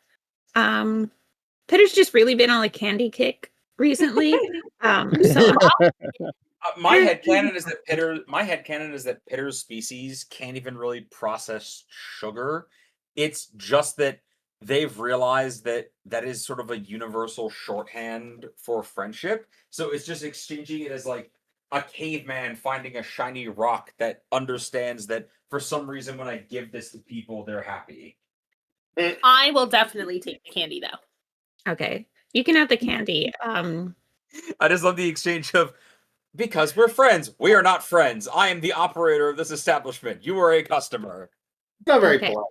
Pitter's just really been on a candy kick recently. So my headcanon is that Pitter's species can't even really process sugar. It's just that they've realized that that is sort of a universal shorthand for friendship. So it's just exchanging it as like a caveman finding a shiny rock that understands that for some reason when I give this to people, they're happy. I will definitely take the candy though. Okay. You can have the candy. I just love the exchange of because we're friends. We are not friends. I am the operator of this establishment. You are a customer. Not very Okay. polite.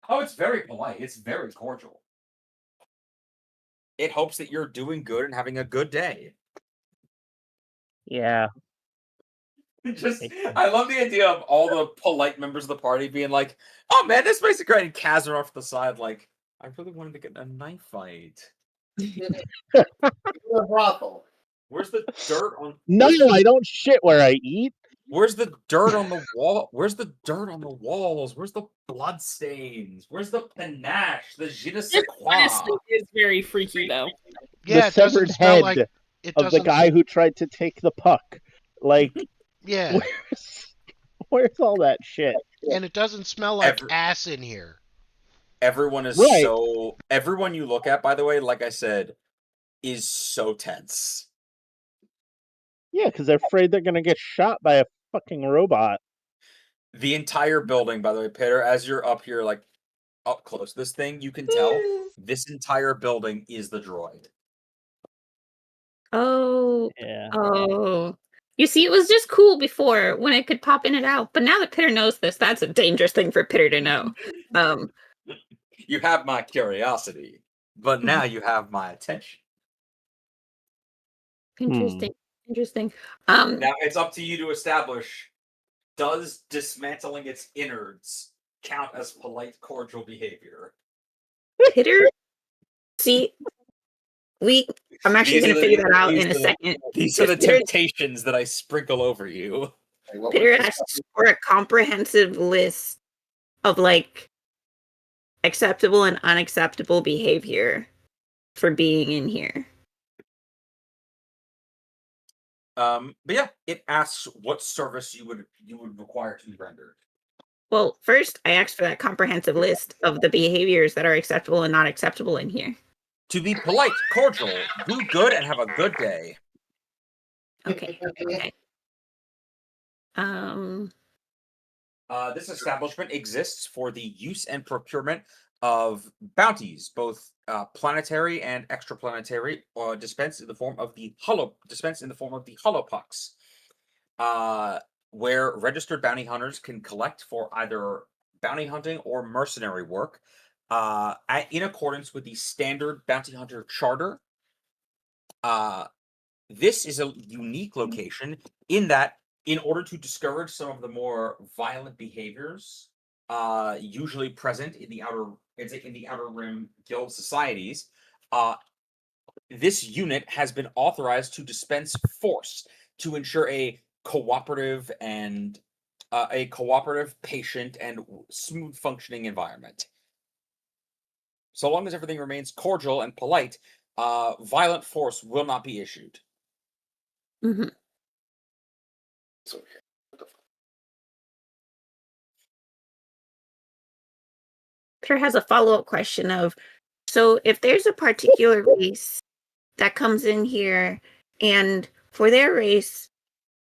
Oh, it's very polite. It's very cordial. It hopes that you're doing good and having a good day. Yeah. Just, I love the idea of all the polite members of the party being like, "Oh man, this makes it great." And Kaz are off to the side, like, "I really wanted to get in a knife fight." A brothel. Where's the dirt on? No, I don't shit where I eat. Where's the dirt on the wall? Where's the dirt on the walls? Where's the blood stains? Where's the panache? The je ne sais quoi? Honestly, it's very freaky though. Yeah, The it doesn't severed smell head like it of the doesn't. guy who tried to take the puck. Like, Yeah, where's all that shit? and it doesn't smell like Every- ass in here. Everyone is Right. so. Everyone you look at, by the way, like I said, is so tense. Yeah, because they're afraid they're gonna get shot by a fucking robot. The entire building, by the way, Peter, as you're up here, like up close, this thing you can tell this entire building is the droid. Oh. Yeah. Oh. You see, it was just cool before when it could pop in and out. But now that Pitter knows this, that's a dangerous thing for Pitter to know. You have my curiosity, but now you have my attention. Interesting. Interesting. Now it's up to you to establish: does dismantling its innards count as polite, cordial behavior? Pitter. See, I'm actually These going are to the- figure that out these in a are the- second. These are the Pitter- temptations that I sprinkle over you. Like, what Pitter was asks for a comprehensive list of like acceptable and unacceptable behavior for being in here. But yeah, it asks what service you would require to be rendered. Well, first, I asked for that comprehensive list of the behaviors that are acceptable and not acceptable in here. To be polite, cordial, do good, and have a good day. Okay. Okay. This establishment exists for the use and procurement of bounties, both planetary and extraplanetary, dispensed in the form of the holopucks, where registered bounty hunters can collect for either bounty hunting or mercenary work, in accordance with the standard bounty hunter charter. This is a unique location in that, in order to discourage some of the more violent behaviors, usually present in the outer rim guild societies, this unit has been authorized to dispense force to ensure a cooperative, patient, and smooth functioning environment. So long as everything remains cordial and polite, violent force will not be issued. mhm. So, what the fuck? Pitter has a follow-up question of, so if there's a particular race that comes in here and for their race,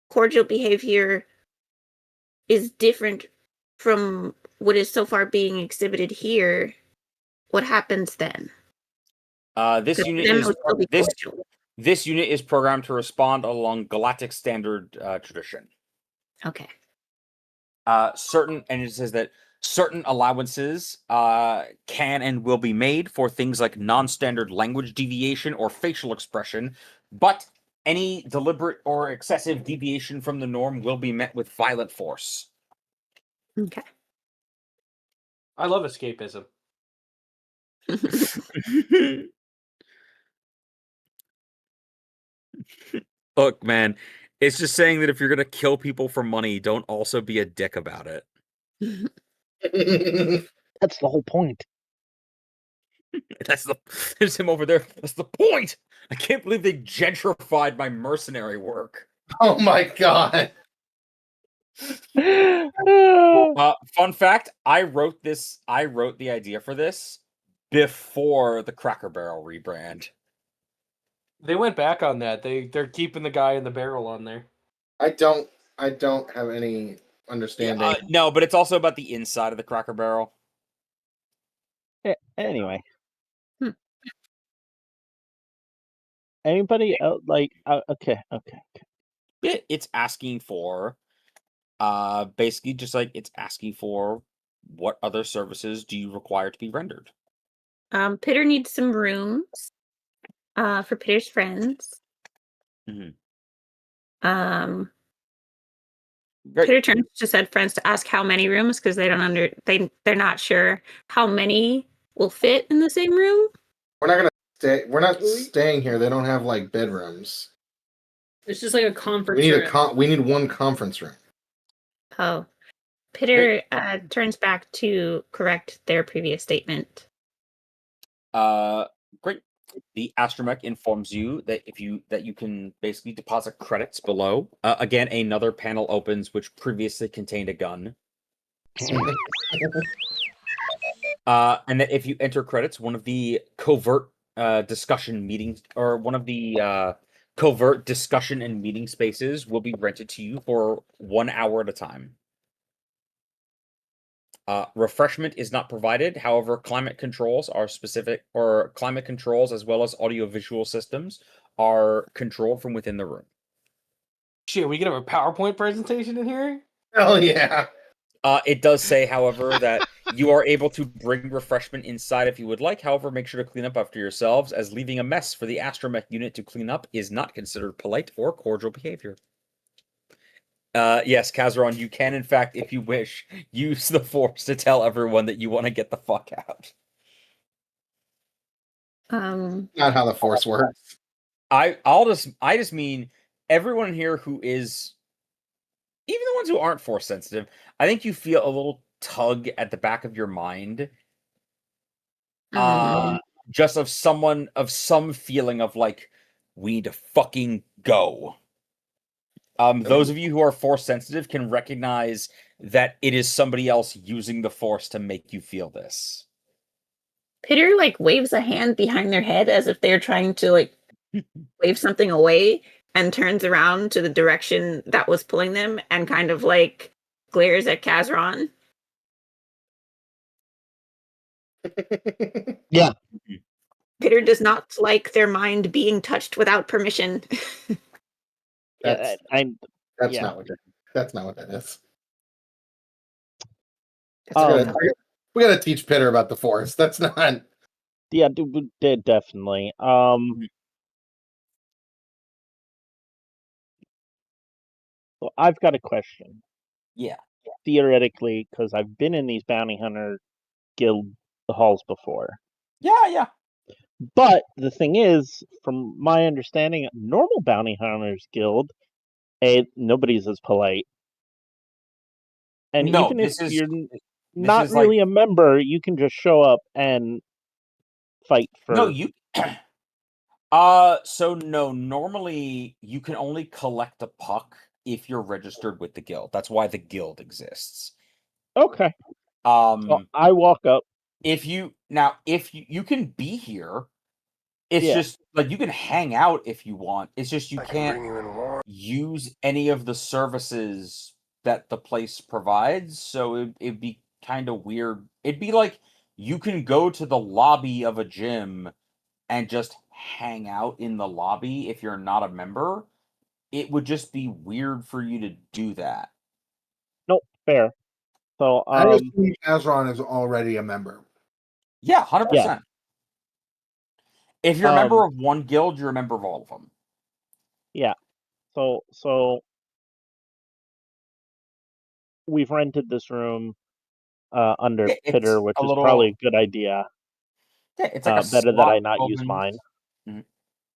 cordial behavior is different from what is so far being exhibited here, what happens then? This 'Cause unit then is it would still be this cordial. this unit is programmed to respond along galactic standard tradition. Okay. And it says that certain allowances can and will be made for things like non-standard language deviation or facial expression, but any deliberate or excessive deviation from the norm will be met with violent force. Okay. I love escapism. Look, man, it's just saying that if you're gonna kill people for money, don't also be a dick about it. That's the whole point. There's him over there. That's the point. I can't believe they gentrified my mercenary work. Oh my god. Fun fact: I wrote the idea for this before the Cracker Barrel rebrand. They went back on that. They're keeping the guy in the barrel on there. I don't have any understanding. No, but it's also about the inside of the Cracker Barrel. Anyway. Hmm. Anybody else like? Okay. It's asking for, basically just like it's asking for what other services do you require to be rendered. Pitter needs some rooms. For Pitter's friends. Mhm. Great. Pitter turns to said friends to ask how many rooms because they don't they're not sure how many will fit in the same room. We're not gonna stay. We're not staying here. They don't have like bedrooms. It's just like a conference We need room. we need one conference room. Oh, Pitter turns back to correct their previous statement. Great. The astromech informs you that that you can basically deposit credits below. Again, another panel opens which previously contained a gun. And that if you enter credits, one of the covert discussion meetings or one of the covert discussion and meeting spaces will be rented to you for 1 hour at a time. Refreshment is not provided. However, climate controls as well as audiovisual systems are controlled from within the room. Shit, we can have a PowerPoint presentation in here? Hell yeah. It does say, however, that you are able to bring refreshment inside if you would like. However, make sure to clean up after yourselves, as leaving a mess for the astromech unit to clean up is not considered polite or cordial behavior. Yes, Kazaron, you can, in fact, if you wish, use the Force to tell everyone that you want to get the fuck out. Not how the Force works. I just mean everyone here who is, even the ones who aren't Force sensitive, I think you feel a little tug at the back of your mind. Just of some feeling of like, we need to fucking go. Those of you who are Force sensitive can recognize that it is somebody else using the Force to make you feel this. Pitter like waves a hand behind their head as if they're trying to like wave something away and turns around to the direction that was pulling them and kind of like glares at Kazaron. Yeah. Pitter does not like their mind being touched without permission. That's yeah. not what that's not what that is. We gotta teach Pitter about the Force. That's not. Yeah, definitely. Well, I've got a question. Yeah. Theoretically, because I've been in these bounty hunter guild halls before. Yeah. But the thing is, from my understanding, normal bounty hunters guild, nobody's as polite. And No, even if this you're is not like- really a member, you can just show up and fight for. No, you. So no, normally you can only collect a puck if you're registered with the guild. That's why the guild exists. Okay. So I walk up. If you can be here, it's Yeah. just like you can hang out if you want. It's just you can't use any of the services that the place provides. So it'd be kind of weird. It'd be like you can go to the lobby of a gym and just hang out in the lobby if you're not a member. It would just be weird for you to do that. Nope, fair. So I assume Azron is already a member. Yeah, 100%. If you're a member of one guild, you're a member of all of them. Yeah. So we've rented this room under Pitter, which is probably a good idea. Yeah, it's like a better that slot I not use mine.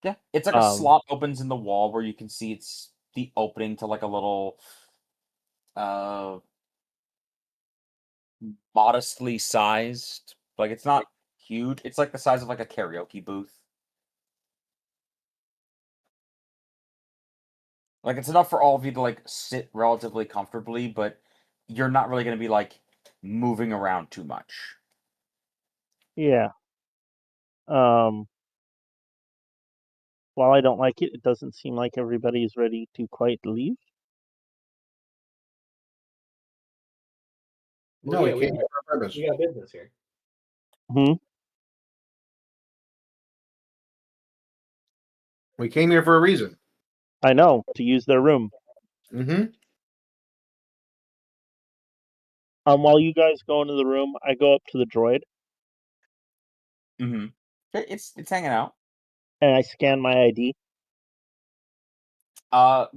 Yeah, it's like a slot opens in the wall where you can see it's the opening to like a little modestly sized, like it's not huge. It's like the size of like a karaoke booth. Like it's enough for all of you to like sit relatively comfortably, but you're not really going to be like moving around too much. Yeah. While I don't like it, it doesn't seem like everybody is ready to quite leave. No, yeah, we came here for a purpose. We got business here. We came here for a reason. I know, to use their room. Mm-hmm. While you guys go into the room, I go up to the droid Mm-hmm. It's hanging out. and I scan my ID.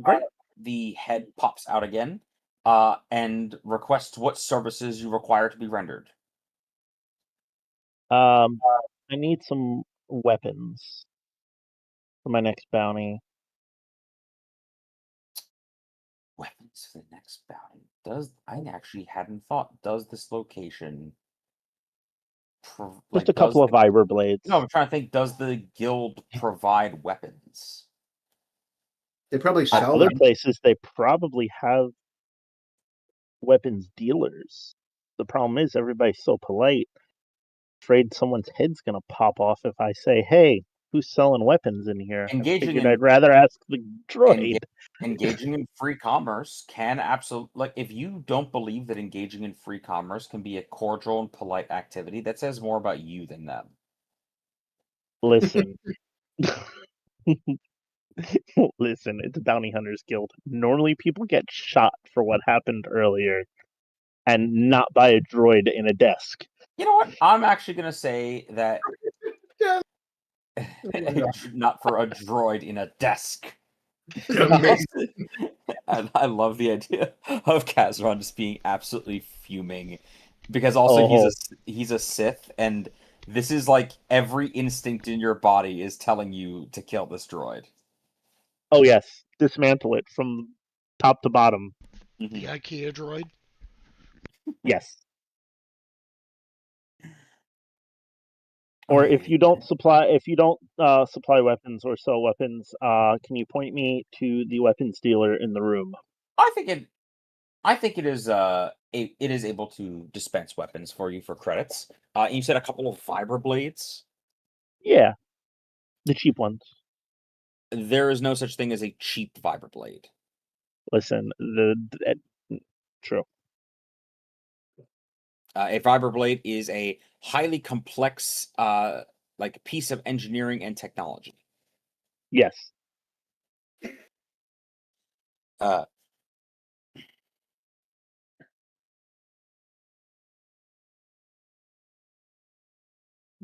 Great. The head pops out again, and requests what services you require to be rendered. I need some weapons for my next bounty. Weapons for the next bounty. I actually hadn't thought. Does this location Just a couple of vibra blades. No, I'm trying to think. Does the guild provide weapons? They probably At sell other them. places, they probably have weapons dealers. The problem is everybody's so polite. Afraid someone's head's gonna pop off if I say, "Hey, who's selling weapons in here?" I figured I'd rather ask the droid. Engaging in free commerce can absolutely, like, if you don't believe that engaging in free commerce can be a cordial and polite activity, that says more about you than them. Listen. Listen, it's a bounty hunters guild. Normally people get shot for what happened earlier and not by a droid in a desk. You know what? I'm actually going to say that not for a droid in a desk. Amazing. And I love the idea of Kazron just being absolutely fuming, because also he's a Sith, and this is like every instinct in your body is telling you to kill this droid. Oh yes, dismantle it from top to bottom. The IKEA droid. Yes. Or if you don't supply weapons or sell weapons, can you point me to the weapons dealer in the room? I think it is it is able to dispense weapons for you for credits. You said a couple of vibra blades. Yeah, the cheap ones. There is no such thing as a cheap vibra blade. Listen, true. A vibra blade is a highly complex like piece of engineering and technology. Yes.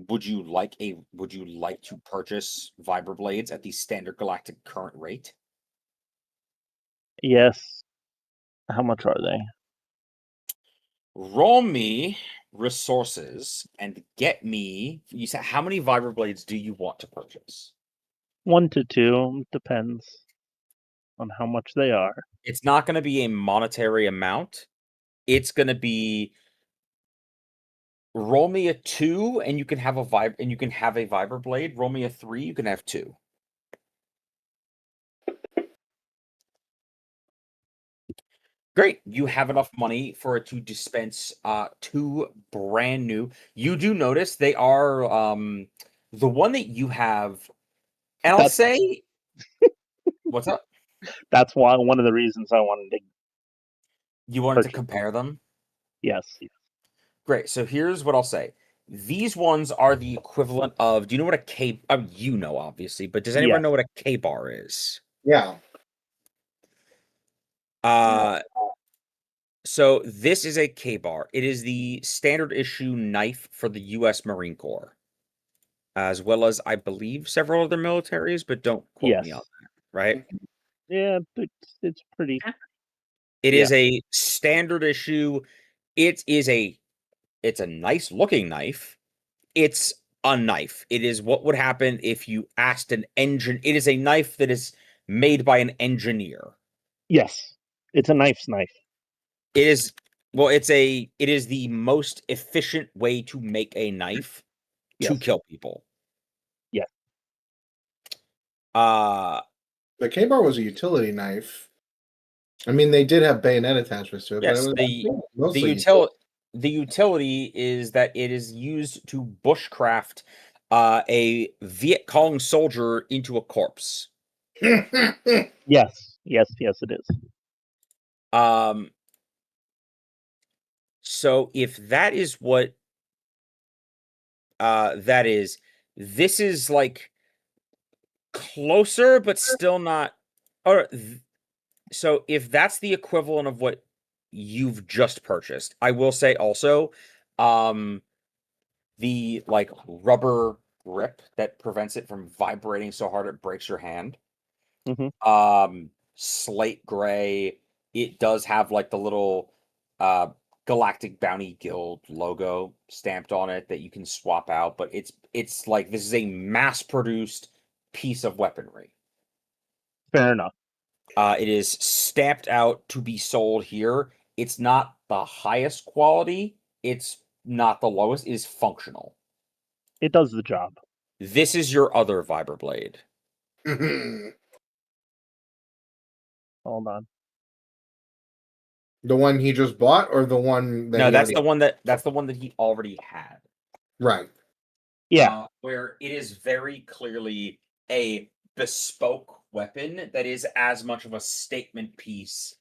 Would you like to purchase vibra blades at the standard galactic current rate? Yes. How much are they? Roll me resources and get me. You said how many vibra blades do you want to purchase? 1 to 2, depends on how much they are. It's not going to be a monetary amount. It's going to be roll me a 2 and you can have a vibra blade. Roll me a 3, you can have 2. Great. You have enough money for it to dispense 2 brand new. You do notice they are the one that you have, and I'll say what's up? That's why one of the reasons I wanted to. You wanted to compare them? Yes. Great. So here's what I'll say. These ones are the equivalent of. Do you know what a K? You know, obviously, but does anyone know what a K bar is? Yeah. So this is a K bar. It is the standard issue knife for the U.S. Marine Corps, as well as I believe several other militaries, but don't quote me on that. Right? Yeah, it's pretty. It is a standard issue. It's a nice looking knife. It's a knife. It is what would happen if you asked an engine. It is a knife that is made by an engineer. Yes, it's a knife's knife. It is. Well, it is the most efficient way to make a knife to kill people. Yes. The K-bar was a utility knife. I mean, they did have bayonet attachments to it, Yes, but it was mostly the utility is that it is used to bushcraft a Viet Cong soldier into a corpse. Yes, yes, it is. So if that is what that is, this is like closer, but still not. Or so if that's the equivalent of what you've just purchased, I will say also, the like rubber grip that prevents it from vibrating so hard it breaks your hand. Slate gray. It does have like the little Galactic Bounty Guild logo stamped on it that you can swap out, but it's like this is a mass-produced piece of weaponry. Fair enough. It is stamped out to be sold here. It's not the highest quality. It's not the lowest. It is functional. It does the job. This is your other Vibroblade. Hold on. The one he just bought, or the one that No, he that's already... the one that he already had. Right. Yeah. Where it is very clearly a bespoke weapon that is as much of a statement piece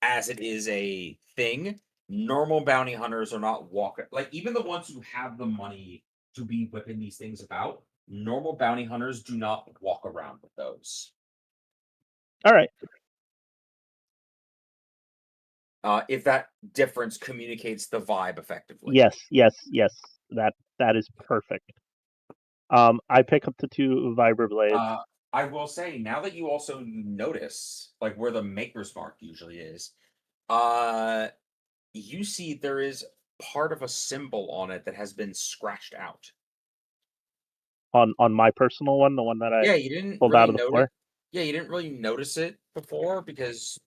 as it is a thing. Normal bounty hunters are not walking, like even the ones who have the money to be whipping these things about. Normal bounty hunters do not walk around with those. All right. If that difference communicates the vibe effectively. Yes. That is perfect. I pick up the 2 vibroblades. I will say, now that you also notice like where the maker's mark usually is, you see there is part of a symbol on it that has been scratched out. On my personal one, the one that I You didn't pulled really out of the floor. Yeah, you didn't really notice it before because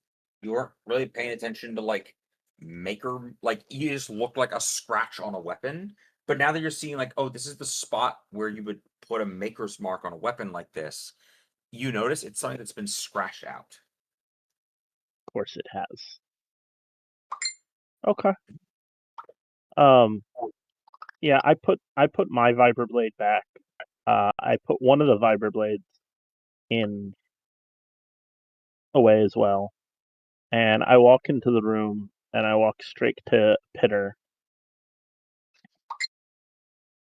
you weren't really paying attention to like maker, like you just looked like a scratch on a weapon. But now that you're seeing like, oh, this is the spot where you would put a maker's mark on a weapon like this, you notice it's something that's been scratched out. Of course it has. Okay. Yeah, I put my vibroblade back. I put one of the vibroblades in away as well. And I walk into the room and I walk straight to Pitter.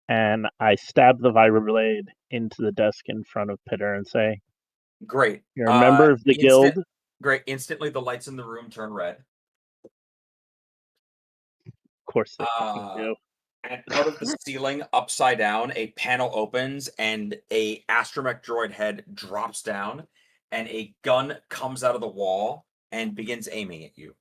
And I stab the vibroblade into the desk in front of Pitter and say, Great. "You're a member of the guild." Great. Instantly, the lights in the room turn red. Of course they fucking do. And out of the ceiling, upside down, a panel opens and a astromech droid head drops down, and a gun comes out of the wall and begins aiming at you.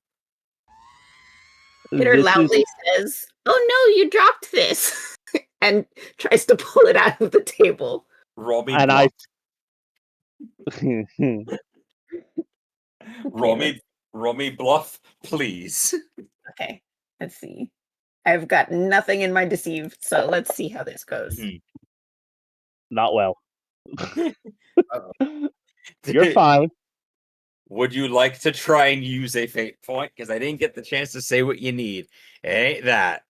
Peter loudly says, "Oh no, you dropped this," and tries to pull it out of the table. Roll me And bluff. Roll me bluff, please. Okay, let's see. I've got nothing in my deceive, so let's see how this goes. Not well. You're fine. Would you like to try and use a fate point? Because I didn't get the chance to say what you need. Ain't that?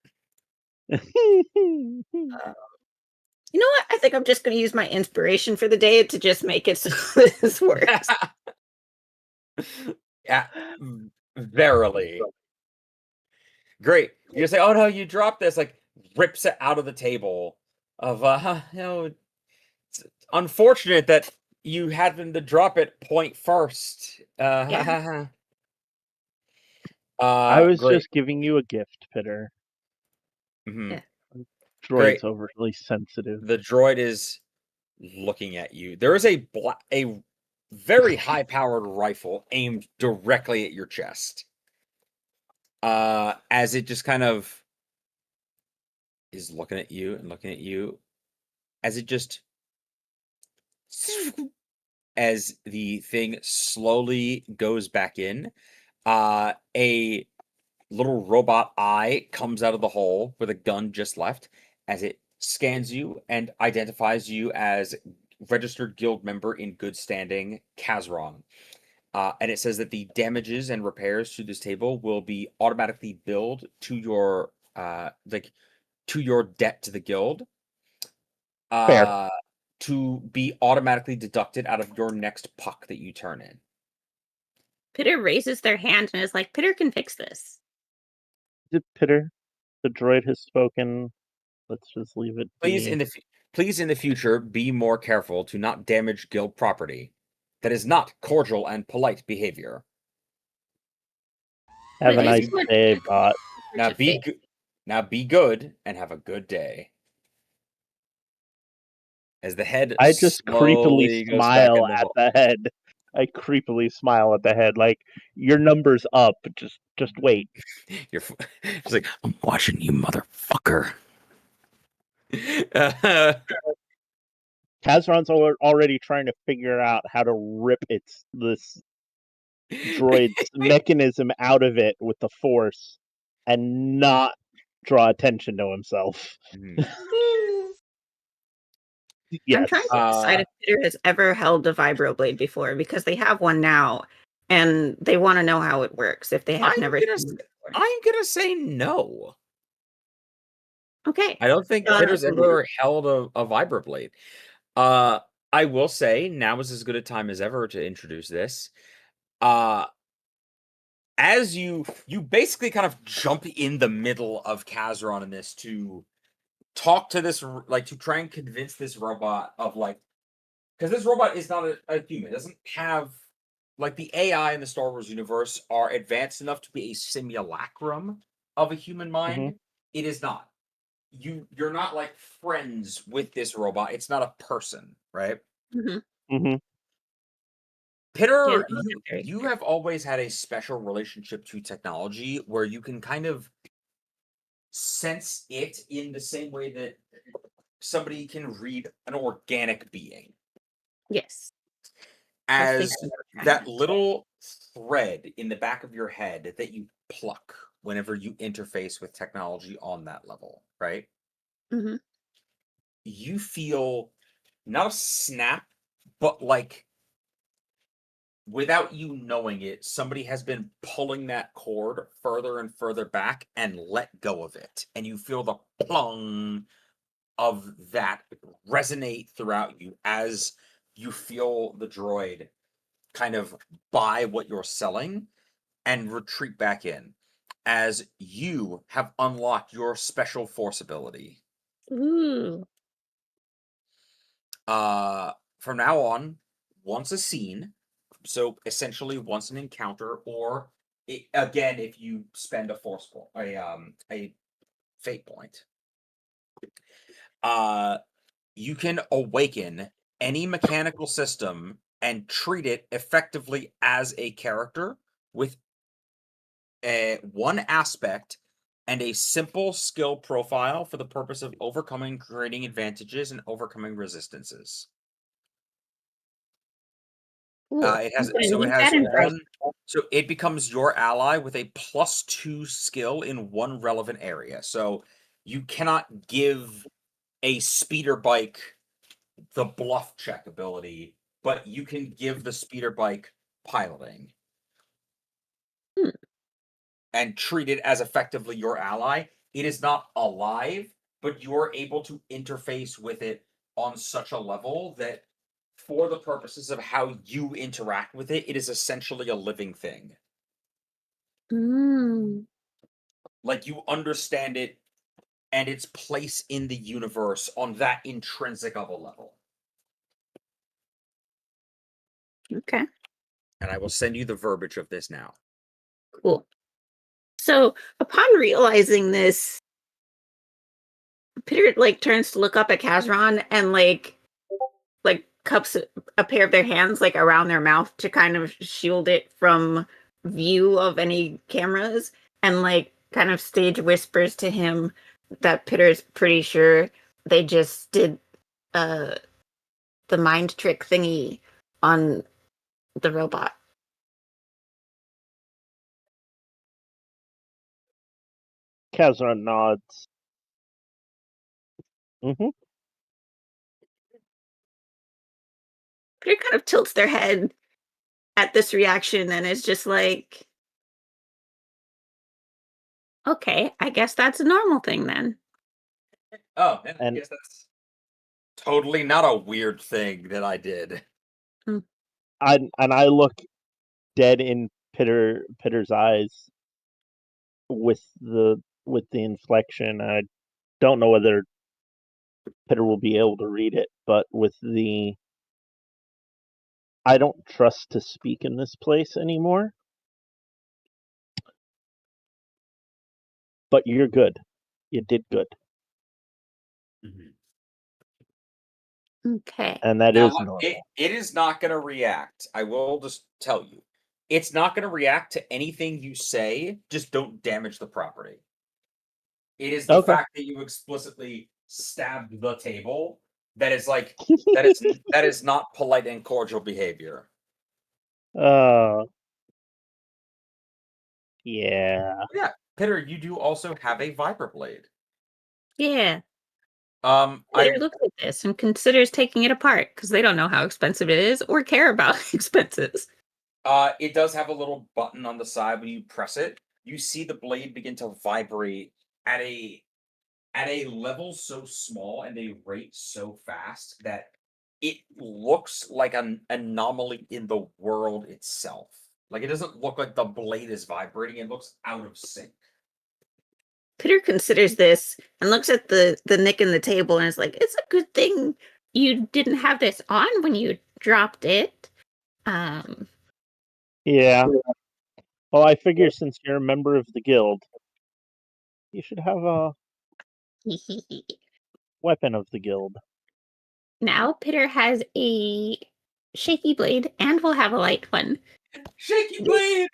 You know what? I think I'm just going to use my inspiration for the day to just make it so this works. Yeah, verily. Great. You say, "Oh no, you dropped this!" Like rips it out of the table. Of it's unfortunate that you had them to drop it point first. Yeah. I was great. just giving you a gift, Pitter. Yeah. Droid's Great. overly sensitive. The droid is looking at you. There is a very high-powered rifle aimed directly at your chest. As it just kind of is looking at you, as it just as the thing slowly goes back in, a little robot eye comes out of the hole where the gun just left as it scans you and identifies you as registered guild member in good standing, Kazron. And it says that the damages and repairs to this table will be automatically billed to your to your debt to the guild. Fair. To be automatically deducted out of your next puck that you turn in. Pitter raises their hand and is like, Pitter can fix this. Pitter, the droid has spoken. Let's just leave it Please, be. please in the future, be more careful to not damage guild property. That is not cordial and polite behavior. Have a But nice it's what- day, bot. Now to be fix. good. Now be good and have a good day. As the head I just slowly creepily goes back in smile the at hole. the head. I creepily smile at the head, like your number's up. Just wait. You're just like, I'm watching you, motherfucker. Kazron's already trying to figure out how to rip this droid's mechanism out of it with the Force, and not draw attention to himself. Mhm. I'm Yes. trying to decide if Pitter has ever held a vibroblade before, because they have one now, and they want to know how it works if they have I'm never gonna seen it before. I'm gonna say no. Okay. I don't think Pitter's ever held a vibroblade. I will say now is as good a time as ever to introduce this. As you basically kind of jump in the middle of Kazron in this to talk to this, like to try and convince this robot of like, because this robot is not a human. It doesn't have like the AI in the Star Wars universe are advanced enough to be a simulacrum of a human mind. It is not. You're not like friends with this robot. It's not a person, right? Pitter, you have always had a special relationship to technology where you can kind of sense it in the same way that somebody can read an organic being. Yes. As that little thread in the back of your head that you pluck whenever you interface with technology on that level, right? Mm-hmm. You feel not a snap, but like without you knowing it, somebody has been pulling that cord further and further back and let go of it. And you feel the plung of that resonate throughout you as you feel the droid kind of buy what you're selling and retreat back in as you have unlocked your special force ability. Ooh. From now on, once a scene, so essentially once an encounter, or again, if you spend a force point, a fate point, you can awaken any mechanical system and treat it effectively as a character with one aspect and a simple skill profile for the purpose of overcoming creating advantages and overcoming resistances. It has one, so it becomes your ally with a +2 skill in one relevant area. So you cannot give a speeder bike the bluff check ability, but you can give the speeder bike piloting. And treat it as effectively your ally. It is not alive, but you're able to interface with it on such a level that for the purposes of how you interact with it, it is essentially a living thing. Like you understand it and its place in the universe on that intrinsic of a level. Okay. And I will send you the verbiage of this now. Cool. So upon realizing this, Peter like turns to look up at Kazron and like cups a pair of their hands like around their mouth to kind of shield it from view of any cameras, and like kind of stage whispers to him that Pitter's pretty sure they just did the mind trick thingy on the robot. Kazron nods. Peter kind of tilts their head at this reaction and is just like, okay, I guess that's a normal thing then. Oh, and I And- guess that's totally not a weird thing that I did. I look dead in Pitter's eyes with the inflection. I don't know whether Pitter will be able to read it, but with the I don't trust to speak in this place anymore. But you're good. You did good. Okay. And that Now, is normal. it is not going to react. I will just tell you. It's not going to react to anything you say. Just don't damage the property. It is the Okay. fact that you explicitly stabbed the table that is like that is not polite and cordial behavior. Yeah. Yeah, Pitter, you do also have a viper blade. Yeah. I Peter looks at this and considers taking it apart because they don't know how expensive it is or care about expenses. It does have a little button on the side. When you press it, you see the blade begin to vibrate at a level so small and a rate so fast that it looks like an anomaly in the world itself. Like, it doesn't look like the blade is vibrating. It looks out of sync. Peter considers this and looks at the nick in the table and is like, it's a good thing you didn't have this on when you dropped it. Yeah. Well, I figure since you're a member of the guild, you should have a weapon of the guild. Now Peter has a shaky blade and will have a light one. Shaky blade!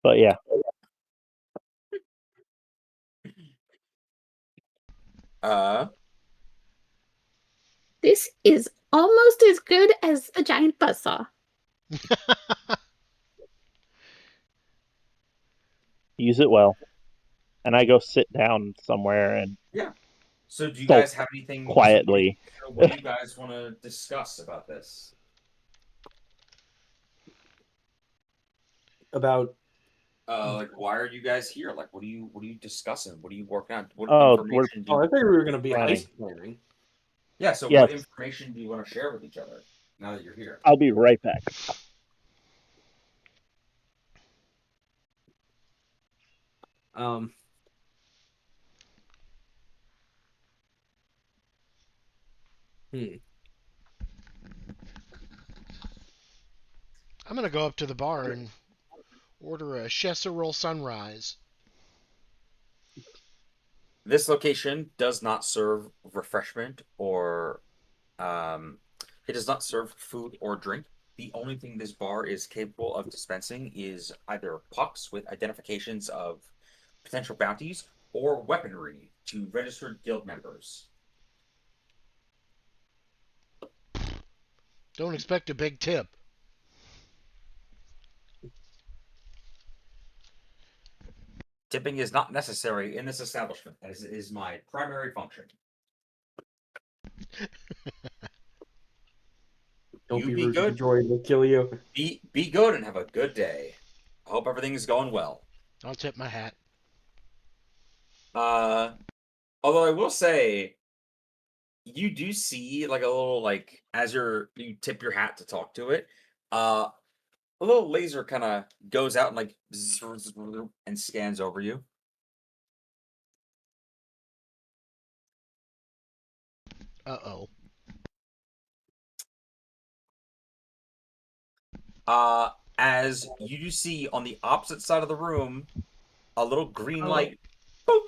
But yeah. This is almost as good as a giant buzzsaw. Use it well. And I go sit down somewhere and Yeah. So do you So, guys have anything quietly. What do you guys want to discuss about this? About Like, why are you guys here? Like, what are you discussing? What are you working on? What Oh, information do I you... think we were going to be Planning. heist planning. Yeah, so Yes. what information do you want to share with each other now that you're here? I'll be right back. I'm gonna go up to the bar and order a Chesserole Sunrise. This location does not serve refreshment or it does not serve food or drink. The only thing this bar is capable of dispensing is either pucks with identifications of potential bounties or weaponry to registered guild members. Don't expect a big tip. Tipping is not necessary in this establishment, as it is my primary function. Don't You be be rude to good. the droid, we'll kill you. Be good and have a good day. I hope everything is going well. I'll tip my hat. Although I will say, you do see like a little like as you tip your hat to talk to it, a little laser kind of goes out and like and scans over you. Uh-oh. As you do see on the opposite side of the room, a little green light, boom,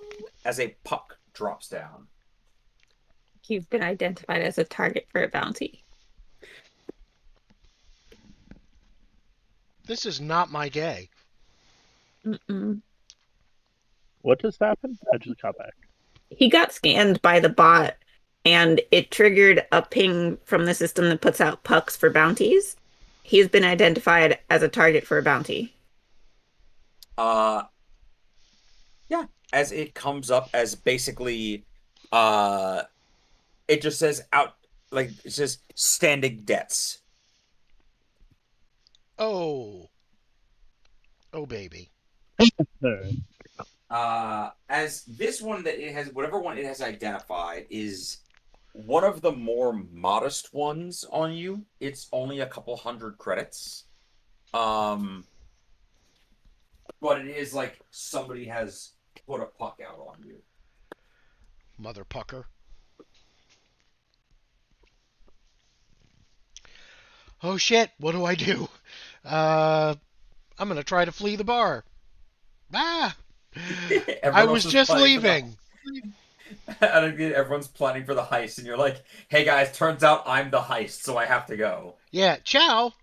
as a puck drops down. You've been identified as a target for a bounty. This is not my day. Mm-mm. What just happened? I just got back. He got scanned by the bot, and it triggered a ping from the system that puts out pucks for bounties. He's been identified as a target for a bounty. Yeah, as it comes up as basically It just says out, like it says standing debts. Oh. Oh, baby. Alright. As this one that it has, whatever one it has identified is one of the more modest ones on you. It's only a couple hundred credits. But it is like somebody has put a puck out on you. Mother pucker. Oh shit, what do I do? I'm gonna try to flee the bar. Ah! I Everyone else was is just planning for leaving. I think everyone's planning for the heist, and you're like, "Hey guys, turns out I'm the heist, so I have to go." Yeah, ciao.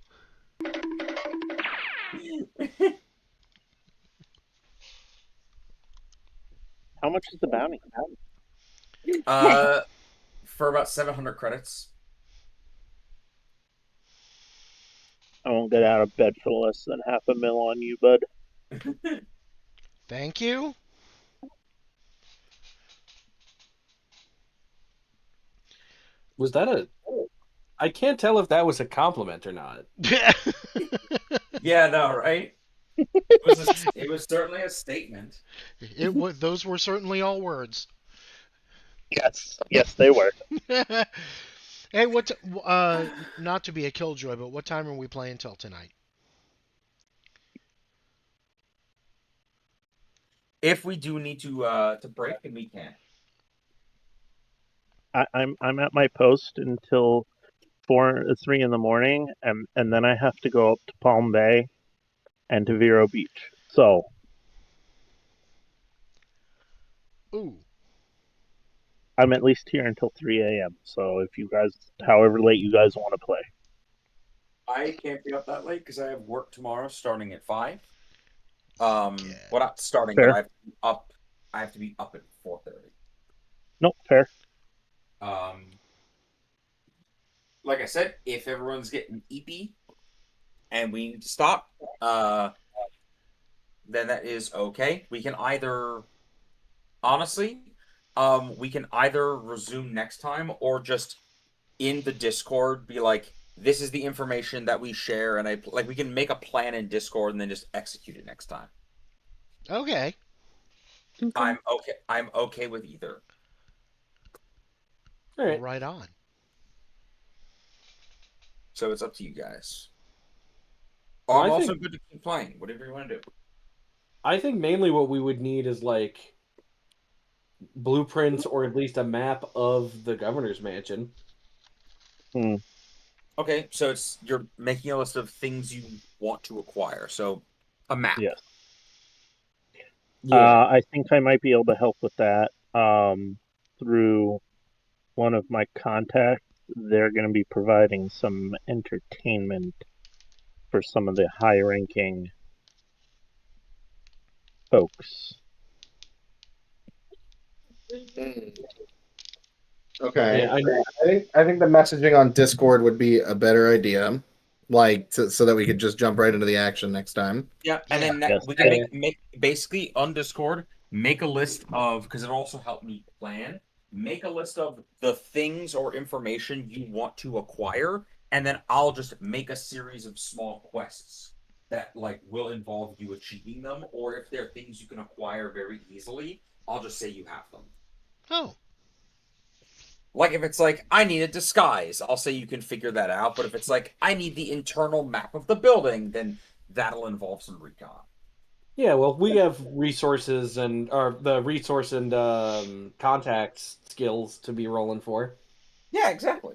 How much is the bounty? Uh, for about 700 credits. I won't get out of bed for less than half a mil on you, bud. Thank you. Was that a? I can't tell if that was a compliment or not. Yeah, no, right? It was certainly a statement. It was. Those were certainly all words. Yes, they were. Hey, not to be a killjoy, but what time are we playing till tonight? If we do need to break, then we can. I'm at my post until 3 in the morning, and then I have to go up to Palm Bay and to Vero Beach. So Ooh. I'm at least here until 3 a.m. So if you guys, however late you guys want to play. I can't be up that late because I have work tomorrow starting at 5. Yeah. Well, not starting, Fair. but I have to be up at 4:30. Nope, fair. Like I said, if everyone's getting eepy and we need to stop, then that is okay. We can either, honestly, we can either resume next time or just in the Discord be like, this is the information that we share, and we can make a plan in Discord and then just execute it next time. Okay. I'm okay. I'm okay with either. All right. Right on. So it's up to you guys. Well, I'm I also think- good to keep playing. Whatever you want to do. I think mainly what we would need is like blueprints or at least a map of the governor's mansion. Okay, so you're making a list of things you want to acquire. So a map. Yes. Yeah. I think I might be able to help with that through one of my contacts. They're going to be providing some entertainment for some of the high-ranking folks. Okay. Yeah, I think the messaging on Discord would be a better idea, like so that we could just jump right into the action next time. Yeah, and Yeah. then Yes. we can make basically on Discord make a list of, because it'll also help me plan. Make a list of the things or information you want to acquire, and then I'll just make a series of small quests that like will involve you achieving them, or if they're things you can acquire very easily, I'll just say you have them. Oh. Like if it's like I need a disguise, I'll say you can figure that out. But if it's like I need the internal map of the building, then that'll involve some recon. Yeah, well, we have resources or the resource and contacts skills to be rolling for. Yeah, exactly.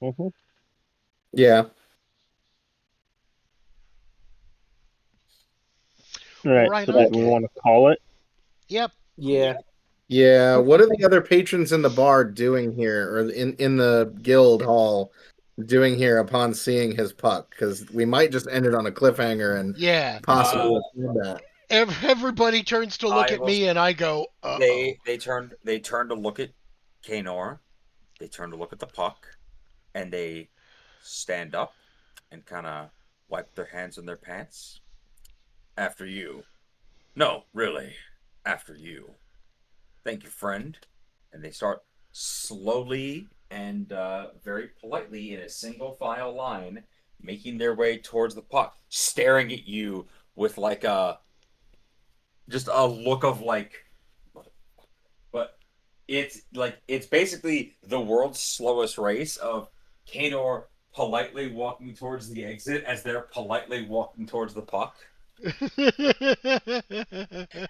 Mm-hmm. Yeah. All right, Right so on, do we kid. want to call it? Yep. Yeah. Yeah. What are the other patrons in the bar doing here, or in the guild hall doing here upon seeing his puck? Because we might just end it on a cliffhanger and Yeah. possibly assume that. Everybody turns to look I at will- me, and I go, "Uh oh." They turn to look at Kanor, they turn to look at the puck, and they stand up and kind of wipe their hands in their pants. After you. No, really. After you. Thank you, friend. And they start slowly and very politely in a single file line, making their way towards the puck, staring at you with like just a look of like, but it's basically the world's slowest race of Kanor politely walking towards the exit as they're politely walking towards the puck.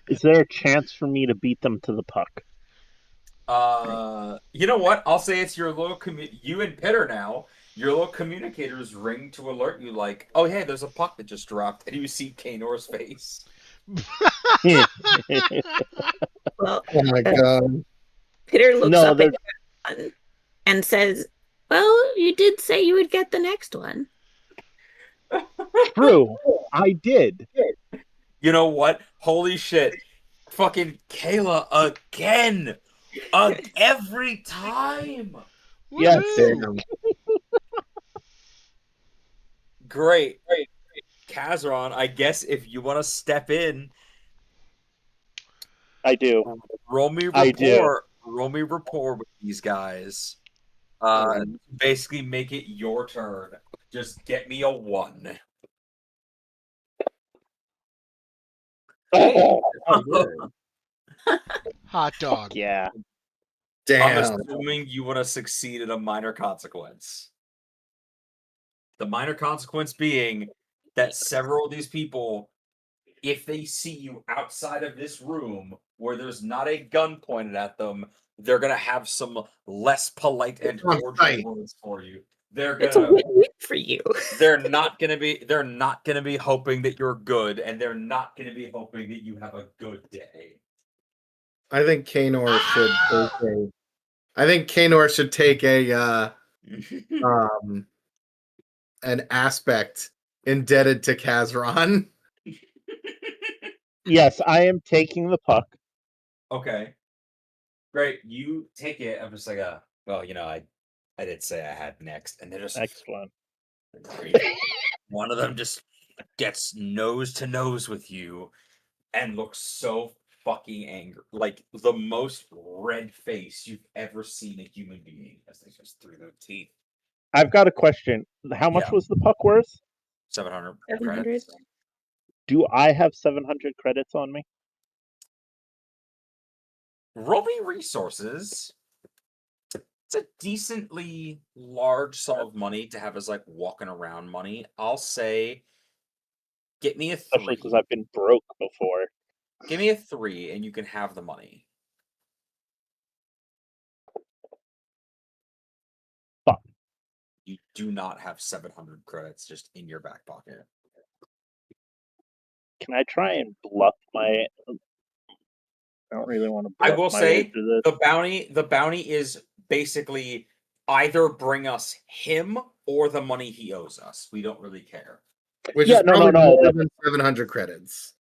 Is there a chance for me to beat them to the puck? You know what? I'll say it's your little you and Pitter now. Your little communicators ring to alert you, like, "Oh, hey, there's a puck that just dropped," and you see Kanor's face. Well, Oh my god. Peter looks No, up at everyone and says, "Well, you did say you would get the next one." true. I did. You know what? Holy shit! Fucking Kayla again, every time. Yes. Damn. Great. Kazron, I guess if you want to step in, I do. roll me I do. rapport. Roll me rapport with these guys. Basically make it your turn. Just get me a 1. Oh, Hot dog. yeah. I'm Damn. assuming you want to succeed at a minor consequence. The minor consequence being that several of these people, if they see you outside of this room where there's not a gun pointed at them, they're gonna have some less polite and It's on cordial site. words for you. They're It's a gonna win-win for you. they're not gonna be hoping that you're good, and they're not gonna be hoping that you have a good day. I think Kanor should take a. I think Kanor should take a an aspect indebted to Kazron. Yes, I am taking the puck. Okay. Great. You take it. I'm just like well, I did say I had next, and they're just Excellent. one of them just gets nose to nose with you and looks so fucking angry, like the most red face you've ever seen a human being as they just through their teeth. I've got a question. How much Yeah. was the puck worth? 700 700. credits. Do I have 700 credits on me? Roll me resources. It's a decently large sum of money to have as like walking around money. I'll say, get me a 3. Especially because I've been broke before. Give me a 3, and you can have the money. Fuck. You do not have 700 credits just in your back pocket. Can I try and bluff my? I don't really want to. I Bluff will my say way through this. the bounty is basically either bring us him or the money he owes us. We don't really care. Which Yeah, is no, probably no. more than 700 credits.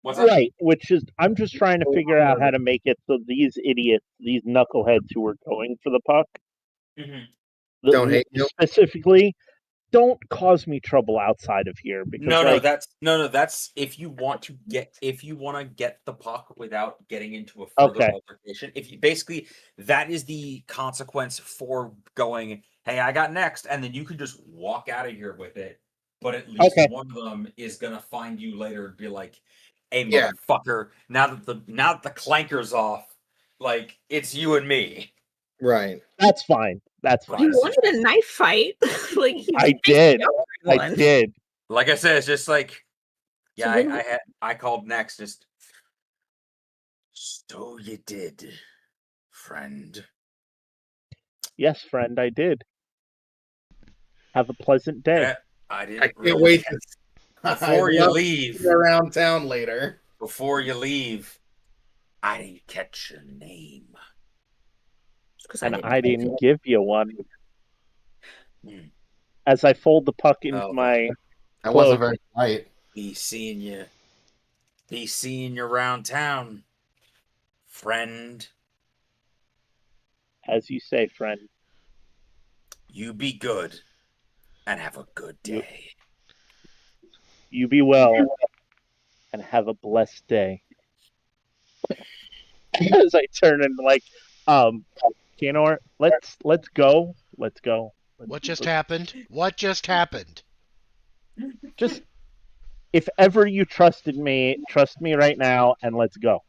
What's that? Right, which is I'm just trying to figure out how to make it so these idiots, these knuckleheads who are going for the puck, Don't hate you. specifically, don't cause me trouble outside of here because No, that's if you want to get the puck without getting into a further Okay. altercation. If you basically that is the consequence for going, hey, I got next, and then you can just walk out of here with it. But at least Okay. one of them is gonna find you later and be like, hey, Yeah. motherfucker, now that the clanker's off, like it's you and me. Right. that's fine. That's Right. He fine. wanted a knife fight. Like he I was did. everyone. I did. Like I said, it's just like, yeah, So I called next. Just so you did, friend. Yes, friend, I did. Have a pleasant day. Yeah, I didn't. I can't really- wait to Before I'd you love to leave, see you around town later. I didn't catch your name. because And I didn't give you one. As I fold the puck into Oh, my That wasn't cloak. very polite. Be seeing you around town, friend. As you say, friend. You be good, and have a good You- day. You be well and have a blessed day. As I turn and Kanor, let's go. Let's go. What just happened? What just happened? Just if ever you trusted me, trust me right now, and let's go.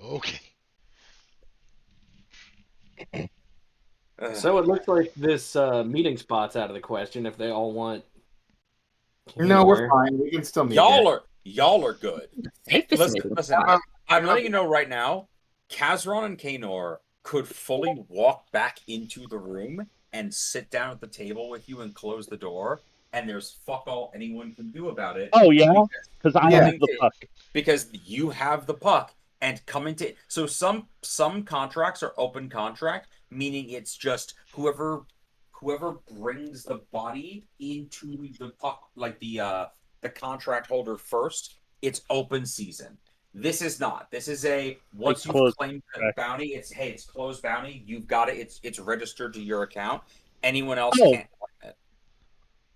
Okay. So it looks like this meeting spot's out of the question if they all want. No, we're Kanor. fine. We can still meet here. Y'all are good. Safest meeting. Listen. I'm letting you know right now, Kazron and Kanor could fully walk back into the room and sit down at the table with you and close the door, and there's fuck all anyone can do about it. Oh yeah, because I have the puck. Because you have the puck, and coming to so some contracts are open contract, meaning it's just whoever brings the body into the puck, like the contract holder first, it's open season. This is not. This is a once you've claimed the bounty, it's closed bounty. You've got it. It's registered to your account. Anyone else can't claim it.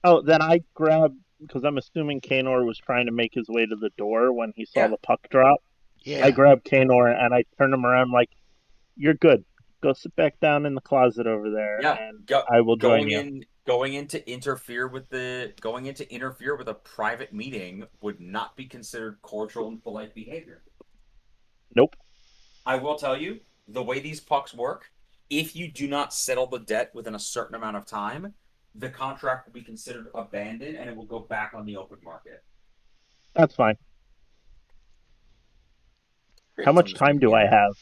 Oh, then I grabbed because I'm assuming Kanor was trying to make his way to the door when he saw the puck drop. Yeah. I grabbed Kanor and I turned him around like, "You're good. Go sit back down in the closet over there, and I will join you." Going in to interfere with a private meeting would not be considered cordial and polite behavior. Nope. I will tell you, the way these pucks work, if you do not settle the debt within a certain amount of time, the contract will be considered abandoned and it will go back on the open market. That's fine. How much time do I have?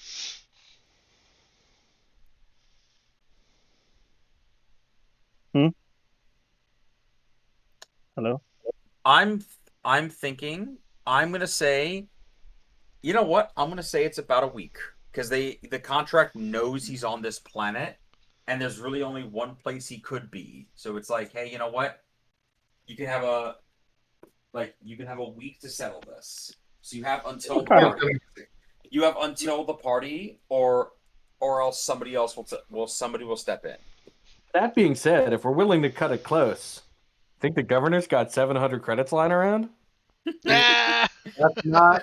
Hello? I'm thinking I'm gonna say, you know what? I'm gonna say it's about a week because the contract knows he's on this planet, and there's really only one place he could be. So it's like, hey, you know what? You can have a week to settle this. So you have until the party, or else somebody else will step in. That being said, if we're willing to cut it close, think the governor's got 700 credits lying around? Ah! That's not.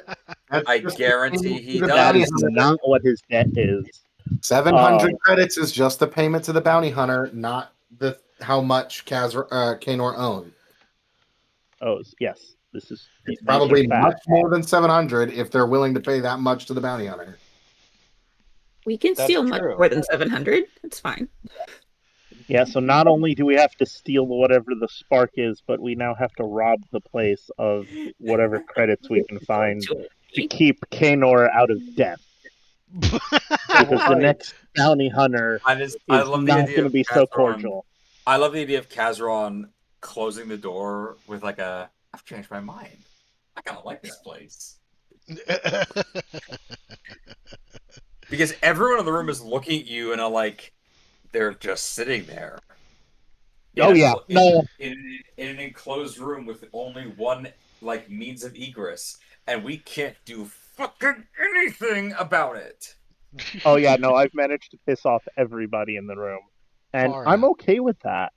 I guarantee he does. That is not what his debt is. 700 credits is just the payment to the bounty hunter, not the how much Kanor owned. Oh yes, this is It's probably much more than 700 if they're willing to pay that much to the bounty hunter. We can steal much more than 700. It's fine. Yeah, so not only do we have to steal whatever the spark is, but we now have to rob the place of whatever credits we can find to keep Kanor out of debt. Because the next bounty hunter is not going to be so cordial. I love the idea of Kazron closing the door with like I've changed my mind. I kind of like this place. Because everyone in the room is looking at you and are like, they're just sitting there. In an enclosed room with only one like means of egress, and we can't do fucking anything about it. Oh yeah, no, I've managed to piss off everybody in the room, and I'm okay with that.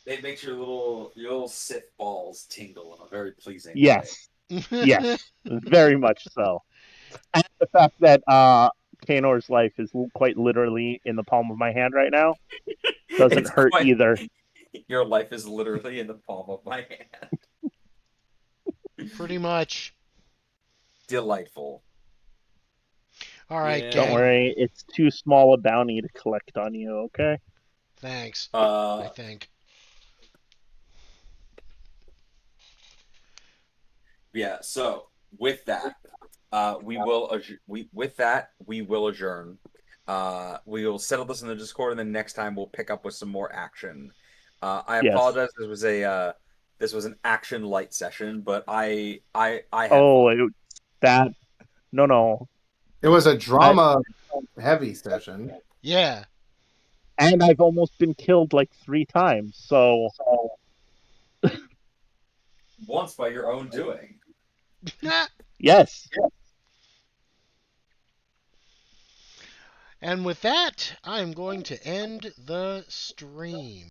It makes your little Sith balls tingle in a very pleasing way. Yes, very much so. And the fact that Kanor's life is quite literally in the palm of my hand right now doesn't hurt either. Your life is literally in the palm of my hand. Pretty much. Delightful. All right, Don't worry, it's too small a bounty to collect on you, okay? Thanks. I think. Yeah, so with that, we will adjourn. We will settle this in the Discord, and then next time we'll pick up with some more action. I apologize. This was an action light session, but I had no. It was a drama heavy session. Yeah. And I've almost been killed like 3 times, so once by your own doing. Yes. And with that, I'm going to end the stream.